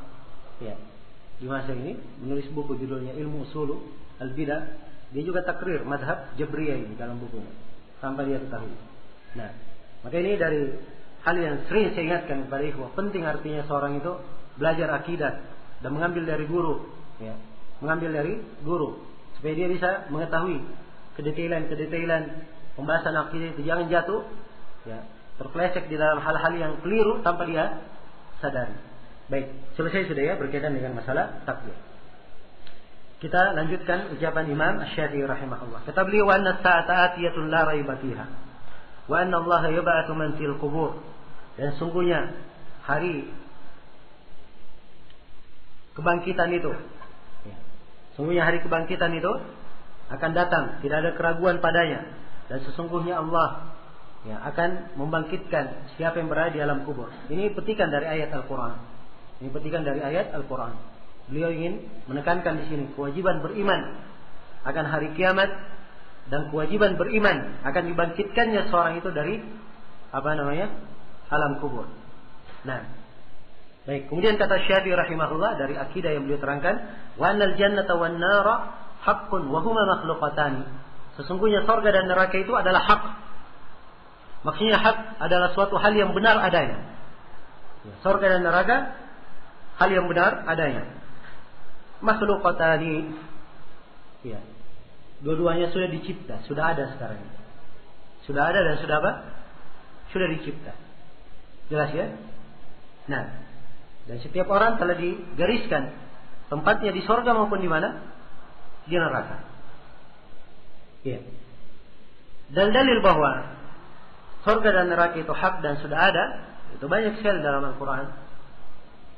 Ya, di masa ini menulis buku judulnya Ilmu Usulu Al-Bidah. Dia juga takrir madhab Jabriyah ini dalam bukunya. Sampai dia ketahui. Nah, maka ini dari hal yang sering saya ingatkan kepada ikhwah, penting artinya seorang itu belajar akidah dan mengambil dari guru, ya, mengambil dari guru supaya dia bisa mengetahui kedetailan pembahasan akidah itu, jangan jatuh, ya, terpeleset di dalam hal-hal yang keliru tanpa dia sadari. Baik, selesai sudah ya berkaitan dengan masalah takdir. Kita lanjutkan ucapan Imam Asy-Syafi'i rahimahullah. Kata beliau, "Wa anna as-sa'ata atiyatun la raiba fiha. Wa anna Allah yab'atsu man fil qubur." Dan sungguhnya hari kebangkitan itu, ya, sungguhnya hari kebangkitan itu akan datang, tidak ada keraguan padanya. Dan sesungguhnya Allah, ya, akan membangkitkan siapa yang berada di alam kubur. Ini petikan dari ayat Al-Quran. Ini petikan dari ayat Al-Quran. Beliau ingin menekankan di sini kewajiban beriman akan hari kiamat dan kewajiban beriman akan dibangkitkannya seorang itu dari alam kubur. Nah, baik. Kemudian kata Syafi'i rahimahullah dari akidah yang beliau terangkan, wa annal jannata wan nara haqqun wa huma makhluqatan. Sesungguhnya surga dan neraka itu adalah hak. Maksudnya hak adalah suatu hal yang benar adanya. Surga dan neraka hal yang benar adanya. Makhluqatani, ya, dua-duanya sudah dicipta, sudah ada sekarang. Sudah ada dan sudah apa? Sudah dicipta. Jelas ya? Nah, dan setiap orang telah digariskan tempatnya di surga maupun di mana? Di neraka. Ya. Dan dalil bahwa surga dan neraka itu hak dan sudah ada, itu banyak sekali dalam Al-Quran.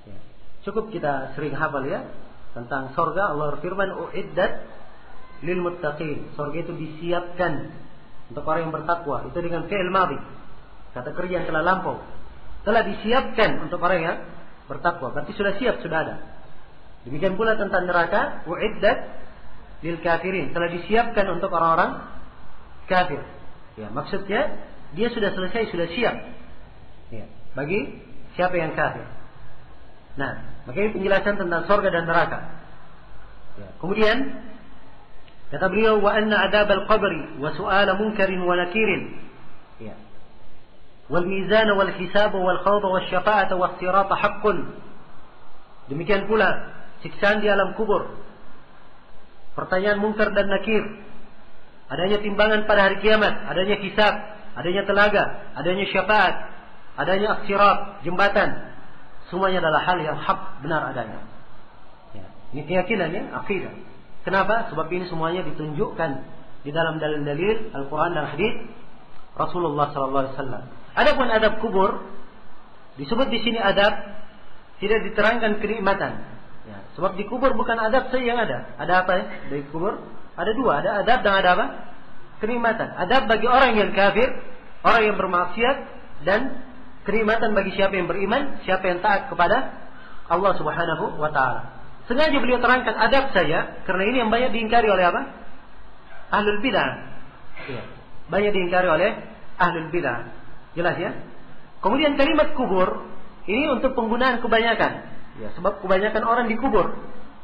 Ya. Cukup kita sering hafal ya tentang surga. Allah berfirman, "Uiddat lil muttaqin." Surga itu disiapkan untuk orang yang bertakwa. Itu dengan fi'il madhi, kata kerja yang telah lampau. Telah disiapkan untuk orang yang bertakwa. Berarti sudah siap, sudah ada. Demikian pula tentang neraka, "Uiddat lil kafirin." Telah disiapkan untuk orang-orang kafir. Ya, maksudnya dia sudah selesai, sudah siap. Ya, bagi siapa yang kafir. Nah, maka ini penjelasan tentang surga dan neraka. Ya, kemudian kata beliau, "Wa anna adzabal qabri wa su'ala munkarin wa nakirin." Ya. wal mizan wal hisab wal khawd wal syafa'at wal sirat haqqun. Demikian pula siksaan di alam kubur, pertanyaan munkar dan nakir, adanya timbangan pada hari kiamat, adanya hisab, adanya telaga, adanya syafaat, adanya as-sirat, jembatan. Semuanya adalah hal yang hak, benar adanya. Ya, ini keyakinannya, akidah. Kenapa? Sebab ini semuanya ditunjukkan di dalam dalil-dalil Al-Quran dan hadis Rasulullah SAW. Adapun adab kubur disebut di sini adab, tidak diterangkan kenikmatan. Ya, sebab di kubur bukan adab saja yang ada. Ada apa ya? Di kubur ada dua, ada adab dan ada apa? Kenikmatan. Adab bagi orang yang kafir, orang yang bermaksiat, dan kenikmatan bagi siapa yang beriman, siapa yang taat kepada Allah Subhanahu wa taala. Sengaja beliau terangkan adab saja karena ini yang banyak diingkari oleh apa? Ahlul bidah. Ya, banyak diingkari oleh ahlul bidah. Jelas ya? Kemudian kalimat kubur ini untuk penggunaan kebanyakan. Ya, sebab kebanyakan orang dikubur.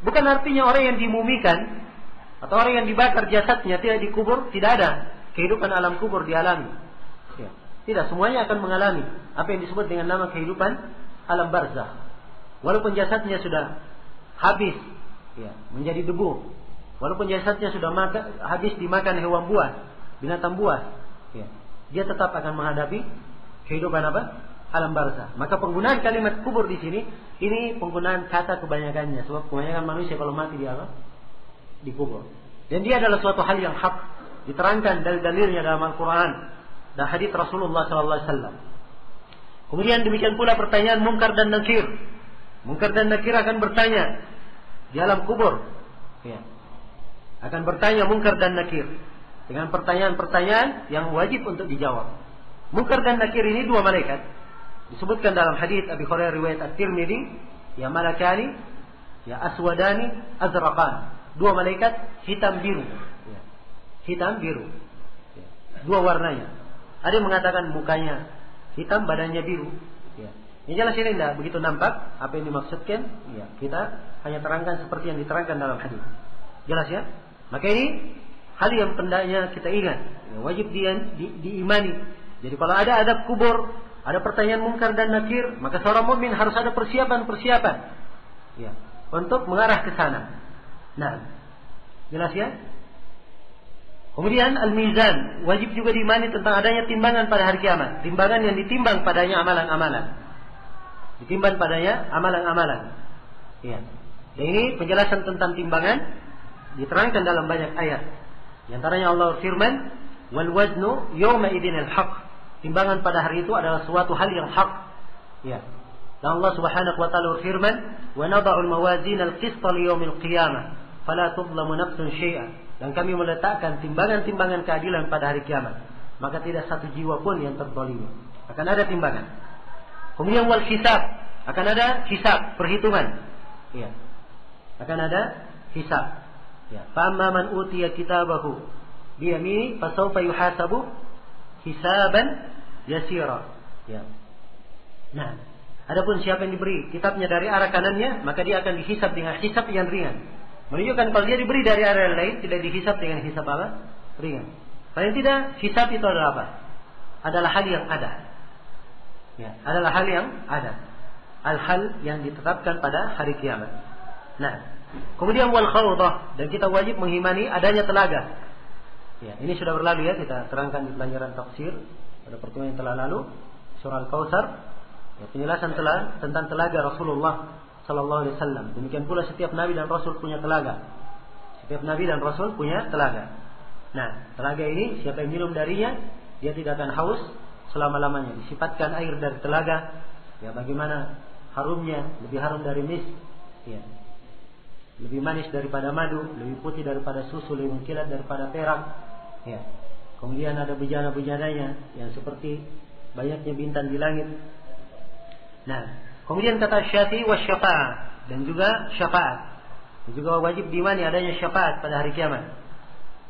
Bukan artinya orang yang dimumikan atau orang yang dibakar jasadnya tidak dikubur, tidak ada kehidupan alam kubur dialami. Ya. Tidak, semuanya akan mengalami apa yang disebut dengan nama kehidupan alam barzakh. Walaupun jasadnya sudah habis, ya, menjadi debu. Walaupun jasadnya sudah habis dimakan hewan buas, binatang buas, ya, dia tetap akan menghadapi kehidupan apa? Alam barzakh. Maka penggunaan kalimat kubur di sini, ini penggunaan kata kebanyakannya. Sebab kebanyakan manusia kalau mati dia apa? Dikubur. Dan dia adalah suatu hal yang hak, diterangkan dalil-dalilnya dalam Al-Quran dan hadits Rasulullah SAW. Kemudian demikian pula pertanyaan munkar dan nakir. Munkar dan nakir akan bertanya di alam kubur. Ya. Akan bertanya munkar dan nakir dengan pertanyaan-pertanyaan yang wajib untuk dijawab. Munkar dan nakir ini dua malaikat. Disebutkan dalam hadits Abi Hurairah riwayat At-Tirmidzi, ya malakani, ya aswadani, azraqan. Dua malaikat hitam biru. Ya. Hitam biru. Ya. Dua warnanya. Ada yang mengatakan mukanya hitam, badannya biru. Ya. Ini jelas ini tidak begitu nampak apa yang dimaksudkan. Ya. Kita hanya terangkan seperti yang diterangkan dalam hadis. Jelas ya? Maka ini hal yang hendaknya kita ingat. Ya, wajib diimani. Jadi kalau ada adab kubur, ada pertanyaan munkar dan nakir, maka seorang mukmin harus ada persiapan. Ya. Untuk mengarah ke sana. Nah, jelas ya? Kemudian al-mizan, wajib juga diimani tentang adanya timbangan pada hari kiamat. Timbangan yang ditimbang padanya amalan-amalan. Ditimbang padanya amalan-amalan. Ya. Dan ini penjelasan tentang timbangan diterangkan dalam banyak ayat. Di antaranya Allah firman, "Wal waznu yawma idinil haqq." Timbangan pada hari itu adalah suatu hal yang hak. Ya. Dan Allah Subhanahu wa taala firman, "Wa nada'ul mawazin al-qista li yaumil qiyamah, fala tudlamu nafsun syai'an." Dan kami meletakkan timbangan-timbangan keadilan pada hari kiamat, maka tidak satu jiwa pun yang terzalimi. Akan ada timbangan. Kemudian wal hisab, akan ada hisab, perhitungan. Ya. Akan ada hisab. Ya. Fa amma man utiya kitabahu bi yamini fa sawfa yuhasabu hisaban yasira. Ya. Nah, adapun siapa yang diberi kitabnya dari arah kanannya, maka dia akan dihisab dengan hisab yang ringan. Menunjukkan kalau dia diberi dari arah lain, tidak dihisab dengan hisab apa? Ringan. Paling tidak, hisab itu adalah apa? Adalah hal yang ada. Ya, adalah hal yang ada. Al-hal yang ditetapkan pada hari kiamat. Nah, kemudian wal khawdah, dan kita wajib mengimani adanya telaga. Ya, ini sudah berlalu ya, kita terangkan di pelajaran tafsir pada pertemuan yang telah lalu, surah Al-Kautsar. Ya, penjelasan tentang telaga Rasulullah Sallallahu Alaihi Wasallam. Demikian pula setiap nabi dan rasul punya telaga. Setiap nabi dan rasul punya telaga. Nah, telaga ini siapa yang minum darinya, dia tidak akan haus selama-lamanya. Disifatkan air dari telaga. Ya, bagaimana harumnya, lebih harum dari misk. Ya. Lebih manis daripada madu, lebih putih daripada susu, lebih mengkilat daripada perak. Ya. Kemudian ada bejana-bejananya yang seperti banyaknya bintang di langit. Nah, kemudian kata syafi' wa syafa'ah, dan juga syafaat. Dan juga wajib diimani adanya syafaat pada hari kiamat.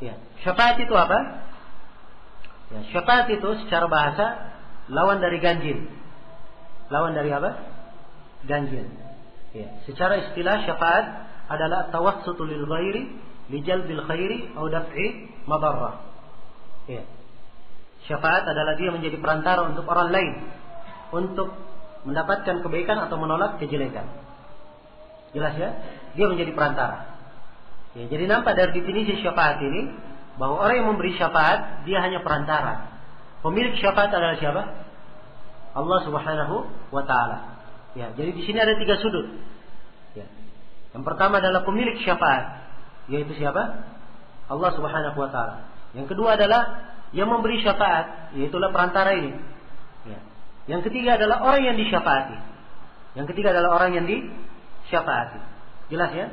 Ya, syafaat itu apa? Ya, syafaat itu secara bahasa lawan dari ganjil. Lawan dari apa? Ganjil. Ya, secara istilah syafaat adalah tawassutu lil ghairi li jalbil khairi aw daf'i madarrah. Ya. Syafaat adalah dia menjadi perantara untuk orang lain untuk mendapatkan kebaikan atau menolak kejelekan. Jelas ya? Dia menjadi perantara. Ya, jadi nampak dari definisi syafaat ini bahwa orang yang memberi syafaat dia hanya perantara. Pemilik syafaat adalah siapa? Allah Subhanahu wa taala. Ya, jadi di sini ada 3 sudut. Ya. Yang pertama adalah pemilik syafaat, yaitu siapa? Allah Subhanahu wa taala. Yang kedua adalah yang memberi syafaat, yaitu perantara ini. Ya. Yang ketiga adalah orang yang disyafaati. Yang ketiga adalah orang yang disyafaati. Jelas ya?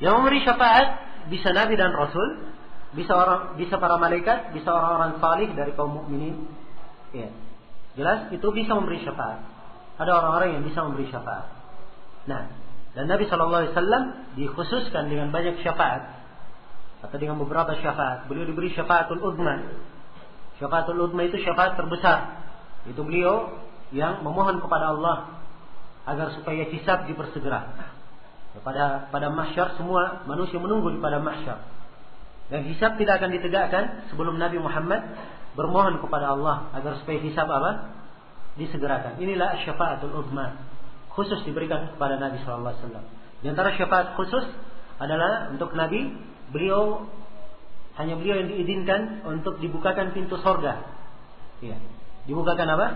Yang memberi syafaat bisa nabi dan rasul, bisa para malaikat, bisa orang-orang salih dari kaum mukminin. Ya. Jelas itu bisa memberi syafaat. Ada orang-orang yang bisa memberi syafaat. Nah, dan Nabi SAW dikhususkan dengan banyak syafaat atau dengan beberapa syafaat. Beliau diberi syafaatul uzma. Syafaatul uzma itu syafaat terbesar. Itu beliau yang memohon kepada Allah agar supaya hisab dipersegera. Pada mahsyar semua manusia menunggu di pada mahsyar. Dan hisab tidak akan ditegakkan sebelum Nabi Muhammad bermohon kepada Allah agar supaya hisab disegerakan. Inilah syafaatul uzma, khusus diberikan kepada Nabi sallallahu alaihi wasallam. Di antara syafaat khusus adalah untuk Nabi, hanya beliau yang diizinkan untuk dibukakan pintu sorga. Ya. Dibukakan apa?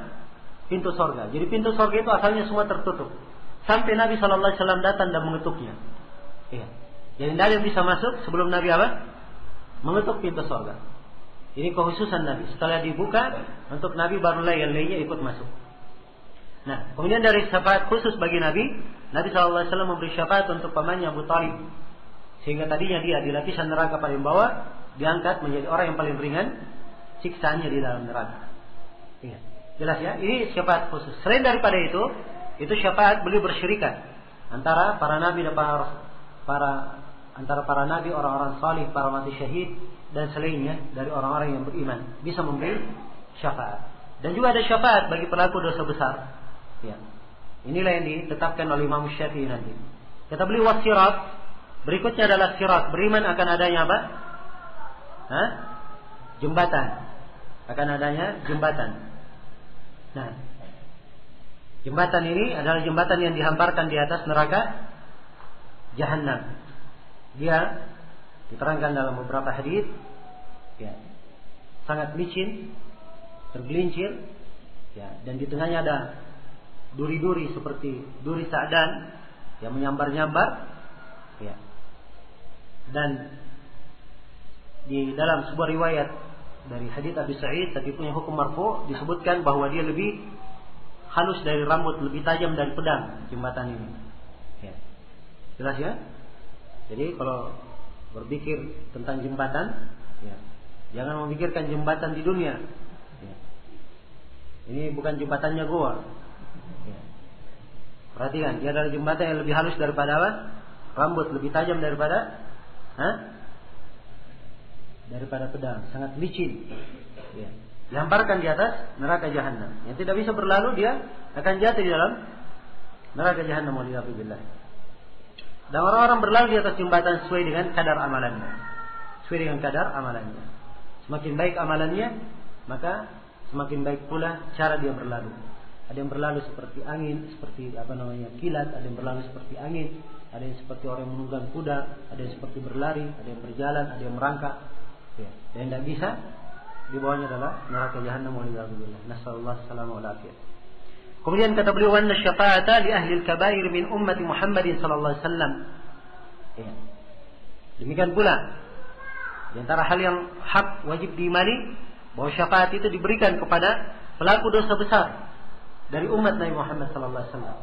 Pintu sorga. Jadi pintu sorga itu asalnya semua tertutup. Sampai Nabi sallallahu alaihi wasallam datang dan mengetuknya. Ya. Jadi tidak ada yang bisa masuk sebelum Nabi mengetuk pintu sorga. Ini kekhususan Nabi. Setelah dibuka untuk Nabi barulah yang lainnya ikut masuk. Nah, kemudian dari syafaat khusus bagi Nabi SAW memberi syafaat untuk pamannya Abu Talib. Sehingga tadinya dia di lapisan neraka paling bawah, diangkat menjadi orang yang paling ringan siksaannya di dalam neraka. Ingat. Jelas ya? Ini syafaat khusus. Selain daripada itu syafaat beliau bersyirikat antara para nabi dan antara para nabi, orang-orang salih, para mati syahid dan selainnya dari orang-orang yang beriman bisa memberi syafaat. Dan juga ada syafaat bagi pelaku dosa besar. Ya. Inilah yang ditetapkan oleh Imam Syafi'i nanti. Kata beliau wasirat, berikutnya adalah sirat. Beriman akan adanya apa? Jembatan. Akan adanya jembatan. Nah, jembatan ini adalah jembatan yang dihamparkan di atas neraka Jahannam. Dia diterangkan dalam beberapa hadis, ya, sangat licin, tergelincir, ya, dan di tengahnya ada duri-duri seperti duri sa'dan yang menyambar-nyambar, ya. Dan di dalam sebuah riwayat dari hadis Abi Sa'id tapi punya hukum marfu disebutkan bahwa dia lebih halus dari rambut, lebih tajam dari pedang jembatan ini. Ya. Jelas ya? Jadi kalau berpikir tentang jembatan, ya, jangan memikirkan jembatan di dunia. Ya. Ini bukan jembatannya goa. Ya. Perhatikan, dia adalah jembatan yang lebih halus daripada apa? Rambut, lebih tajam daripada pedang, sangat licin. Ya. Dihamparkan di atas neraka Jahannam. Yang tidak bisa berlalu dia akan jatuh di dalam neraka Jahannam. Waliyahzubillah. Dan orang-orang berlalu di atas jembatan sesuai dengan kadar amalannya. Semakin baik amalannya, maka semakin baik pula cara dia berlalu. Ada yang berlalu seperti angin, seperti kilat, ada yang berlalu seperti angin, ada yang seperti orang yang menunggang kuda, ada yang seperti berlari, ada yang berjalan, ada yang merangkak. Ya. Dan yang tidak bisa, di bawahnya adalah neraka Jahannam. Waliyahzubillah. Nasallallahu alaihi wasallam. Kemudian kata beliau, "Wanna syafa'ata li ahli al-kaba'ir min ummati Muhammadin sallallahu alaihi wasallam." Ya. Demikian pula di antara hal yang hak wajib diimani bahwa syafaat itu diberikan kepada pelaku dosa besar dari umat Nabi Muhammad sallallahu alaihi wasallam.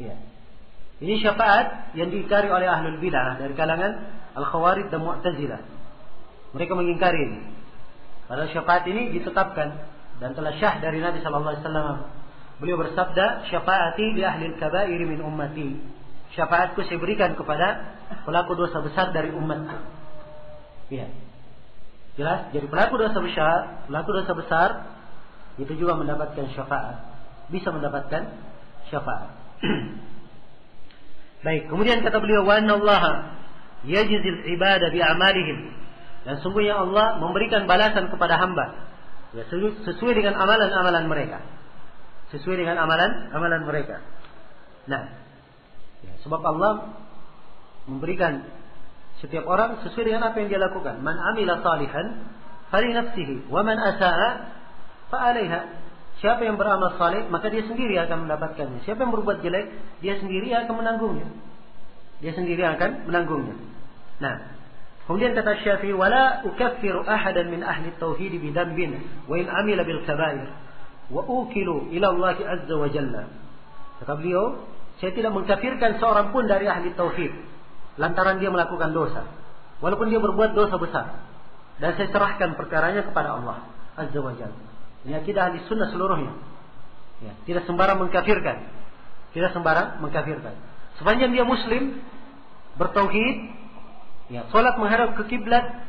Ya. Ini syafaat yang diingkari oleh ahlul bidah dari kalangan al-Khawarij dan Mu'tazilah. Mereka mengingkari ini. Padahal syafaat ini ditetapkan dan telah syah dari Nabi sallallahu alaihi wasallam. Beliau bersabda, "Syafaati li ahli al-kaba'ir min ummati." Syafaatku saya berikan kepada pelaku dosa besar dari umatku. Ya. Jelas? Jadi pelaku dosa besar itu juga mendapatkan syafaat. Bisa mendapatkan syafaat. Baik, kemudian kata beliau, "Wa anna Allah yajzil ibada bi a'malihim." Dan sungguhnya Allah memberikan balasan kepada hamba Ya, sesuai dengan amalan-amalan mereka. Sesuai dengan amalan mereka. Nah, ya, sebab Allah memberikan setiap orang sesuai dengan apa yang dia lakukan. Man amila salihan fali nafsihi wa man asaa fa 'alaiha. Siapa yang beramal saleh maka dia sendiri akan mendapatkannya. Siapa yang berbuat jelek, dia sendiri akan menanggungnya. Dia sendiri akan menanggungnya. Nah, kemudian kata Syafi'i, wala ukaffiru ahadan min ahli tauhid bi dhanbin wa in amila bil kaba'ir wa ukilu ila Allah azza wa jalla. Kata beliau, saya tidak mengkafirkan seorang pun dari ahli tauhid lantaran dia melakukan dosa, walaupun dia berbuat dosa besar, dan saya serahkan perkaranya kepada Allah azza wa jalla. Ini akidah ahli sunnah seluruhnya. Ya, tidak sembarang mengkafirkan. Tidak sembarang mengkafirkan. Sepanjang dia muslim, bertauhid, ya, salat menghadap ke kiblat,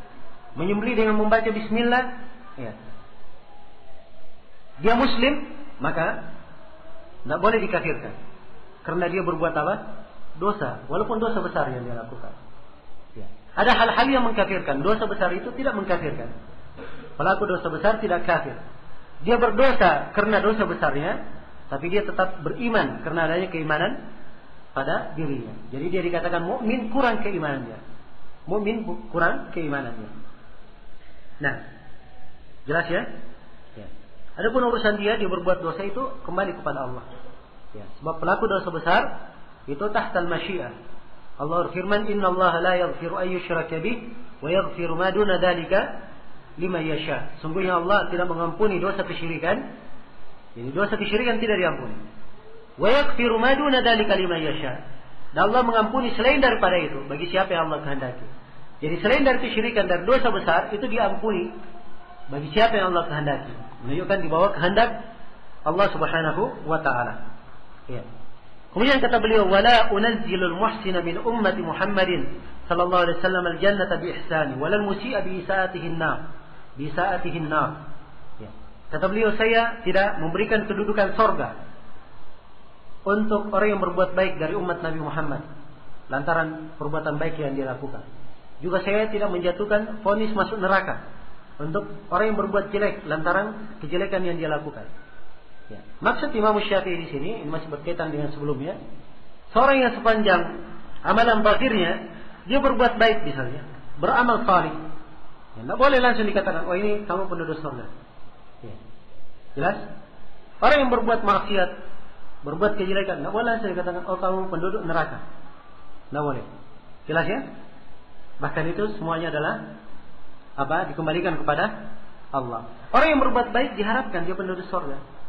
menyembelih dengan membaca bismillah, ya. Dia muslim, maka tidak boleh dikafirkan. Karena dia berbuat apa? Dosa, walaupun dosa besar yang dia lakukan. Ya. Ada hal-hal yang mengkafirkan. Dosa besar itu tidak mengkafirkan. Pelaku dosa besar tidak kafir. Dia berdosa karena dosa besarnya, tapi dia tetap beriman karena adanya keimanan pada dirinya. Jadi dia dikatakan mukmin kurang keimanannya. Mukmin kurang keimanannya. Nah, jelas ya? Ya. Adapun urusan dia berbuat dosa itu kembali kepada Allah. Ya, sebab pelaku dosa besar itu tahtal masyiah. Allah berfirman, "Innallaha la yaghfiru ay yushraka bih wa yaghfiru ma duna dzalika liman yasha." Sungguhnya Allah tidak mengampuni dosa kesyirikan. Jadi dosa kesyirikan tidak diampuni. Wa yaghfiru ma duna dzalika liman yasha. Dan Allah mengampuni selain daripada itu bagi siapa yang Allah kehendaki. Jadi selain dari kesyirikan dan dosa besar itu diampuni bagi siapa yang Allah kehendaki. Menunjukkan di bawah kehendak Allah Subhanahu wa taala. Ya. Kemudian kata beliau, wala unazzilul muhsina min ummati Muhammadin sallallahu alaihi wasallam al-jannata bi ihsani walal musii'a bi isaatihi an-nar. Bi isaatihi an-nar. Ya. Kata beliau, saya tidak memberikan kedudukan surga untuk orang yang berbuat baik dari umat Nabi Muhammad lantaran perbuatan baik yang dia lakukan. Juga saya tidak menjatuhkan vonis masuk neraka untuk orang yang berbuat jelek lantaran kejelekan yang dia lakukan. Ya. Maksud Imam Syafi'i di sini, ini masih berkaitan dengan sebelumnya. Seorang yang sepanjang amalan zahirnya dia berbuat baik misalnya, beramal salih, ya, tidak boleh langsung dikatakan, oh ini kamu penduduk surga. Ya. Jelas? Orang yang berbuat maksiat, berbuat kejelekan, tidak boleh langsung dikatakan, oh kamu penduduk neraka. Tidak boleh. Jelas ya? Bahkan itu semuanya adalah apa? Dikembalikan kepada Allah. Orang yang berbuat baik diharapkan dia penduduk surga.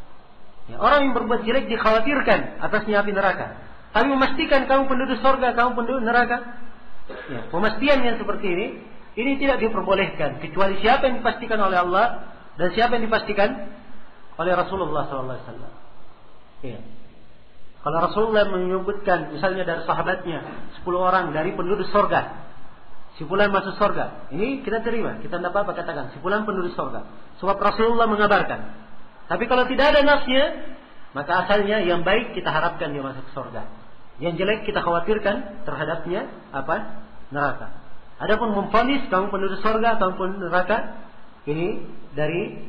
Ya, orang yang berbuat jelek dikhawatirkan atasnya api neraka. Tapi memastikan kamu penduduk surga, kamu penduduk neraka. Ya, pemastian yang seperti ini tidak diperbolehkan kecuali siapa yang dipastikan oleh Allah dan siapa yang dipastikan oleh Rasulullah SAW. Ya. Kalau Rasulullah menyebutkan misalnya dari sahabatnya 10 orang dari penduduk surga, si fulan masuk surga, ini kita terima, kita tidak apa-apa katakan si fulan penduduk surga, sebab Rasulullah mengabarkan. Tapi kalau tidak ada nasnya, maka asalnya yang baik kita harapkan dia masuk surga. Yang jelek kita khawatirkan terhadapnya apa? Neraka. Adapun memvonis kamu penduduk surga, kamu penduduk neraka, ini dari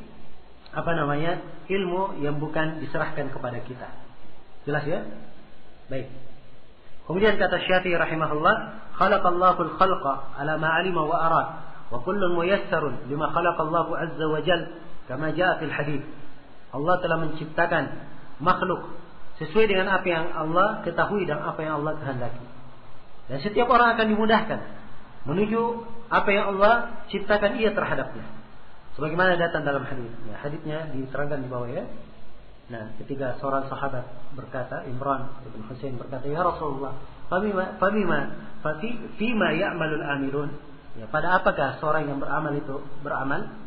ilmu yang bukan diserahkan kepada kita. Jelas ya? Baik. Kemudian kata Syafi'i rahimahullah, khalaqallahu al-khalqa ala ma 'alima wa arad, wa kullun muyassarun lima khalaqallahu azza wa jalla kama jaa fil hadits. Allah telah menciptakan makhluk sesuai dengan apa yang Allah ketahui dan apa yang Allah kehendaki. Dan setiap orang akan dimudahkan menuju apa yang Allah ciptakan ia terhadapnya. Sebagaimana datang dalam hadis. Ya, hadisnya diterangkan di bawah ya. Nah, ketika seorang sahabat berkata, Imran bin Husain berkata, "Ya Rasulullah, fima ya'malul amilun?" Ya, pada apakah seorang yang beramal itu beramal?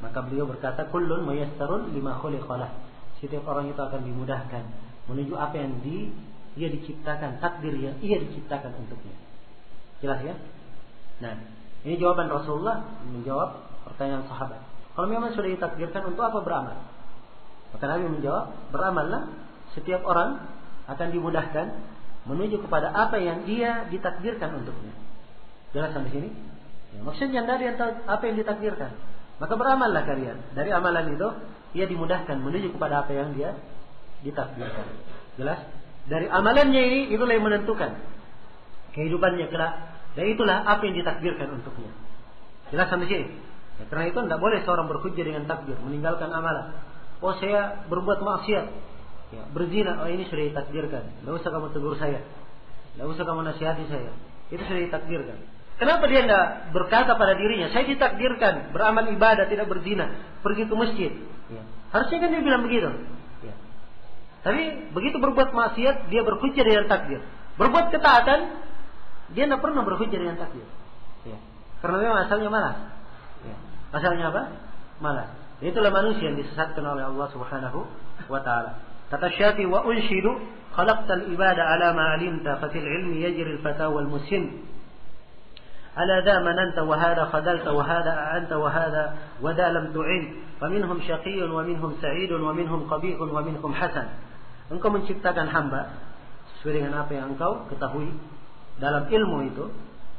Maka beliau berkata, kullun muyassarun lima khuliqalah. Setiap orang itu akan dimudahkan menuju apa yang ia diciptakan, takdir yang ia diciptakan untuknya. Jelas ya? Nah, ini jawaban Rasulullah menjawab pertanyaan sahabat. Kalau memang sudah ditakdirkan, untuk apa beramal? Maka Nabi menjawab, beramallah. Setiap orang akan dimudahkan menuju kepada apa yang dia ditakdirkan untuknya. Jelas sampai sini? Ya, maksudnya dari apa yang ditakdirkan. Maka beramallah kalian. Dari amalan itu ia dimudahkan menuju kepada apa yang dia ditakdirkan. Jelas? Dari amalannya ini itulah yang menentukan kehidupannya kelak, dan itulah apa yang ditakdirkan untuknya. Jelas sampai sini? Ya, karena itu tidak boleh seorang berhujjah dengan takdir, meninggalkan amalan. Oh, saya berbuat maksiat, ya, berzina, oh ini sudah ditakdirkan. Tidak usah kamu tegur saya, tidak usah kamu nasihati saya. Itu sudah ditakdirkan. Kenapa dia tidak berkata pada dirinya, saya ditakdirkan beramal ibadah, tidak berzina, pergi ke masjid. Ya. Harusnya kan dia bilang begitu. Ya. Tapi begitu berbuat maksiat, dia berhujjah dengan takdir. Berbuat ketaatan, dia tidak pernah berhujjah dengan takdir. Ya. Karena memang asalnya malas. Ya. Asalnya apa? Malas. Itulah manusia yang disesatkan oleh Allah Subhanahu wa taala. Kata Syafi'i, wa unshidu khalaqtal ibada ala ma alimta fa fil ilmi yajri al fata wal muslim. Ala da mananta wa hada khadalta wa hada a'anta wa hada wa da lam tu'in. Faminhum syaqiyyun wa minhum sa'idun wa minhum qabihun wa minhum hasan. Engkau menciptakan hamba sesuai dengan apa yang engkau ketahui dalam ilmu itu.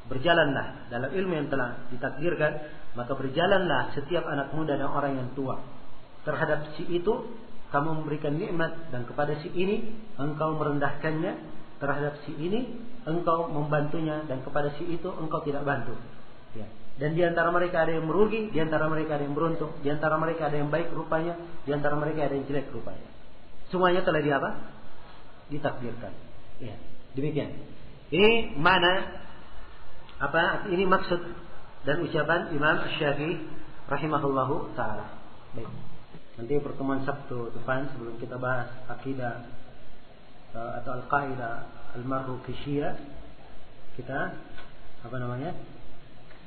Berjalanlah dalam ilmu yang telah ditakdirkan, maka berjalanlah setiap anak muda dan orang yang tua. Terhadap si itu kamu memberikan nikmat, dan kepada si ini engkau merendahkannya. Terhadap si ini engkau membantunya, dan kepada si itu engkau tidak bantu. Ya. Dan di antara mereka ada yang merugi, di antara mereka ada yang beruntung, di antara mereka ada yang baik rupanya, di antara mereka ada yang jelek rupanya. Semuanya telah ditakdirkan. Ya. Demikian. Ini mana? Apa ini maksud dan ucapan Imam Syafi'i rahimahullahu taala. Baik. Nanti pertemuan Sabtu depan sebelum kita bahas akidah atau al-qaidah al-mar'u fi Syiah, kita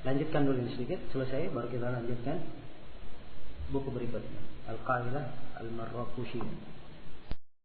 lanjutkan dulu ini sedikit, selesai baru kita lanjutkan buku berikutnya, al-qaidah al-mar'u fi Syiah.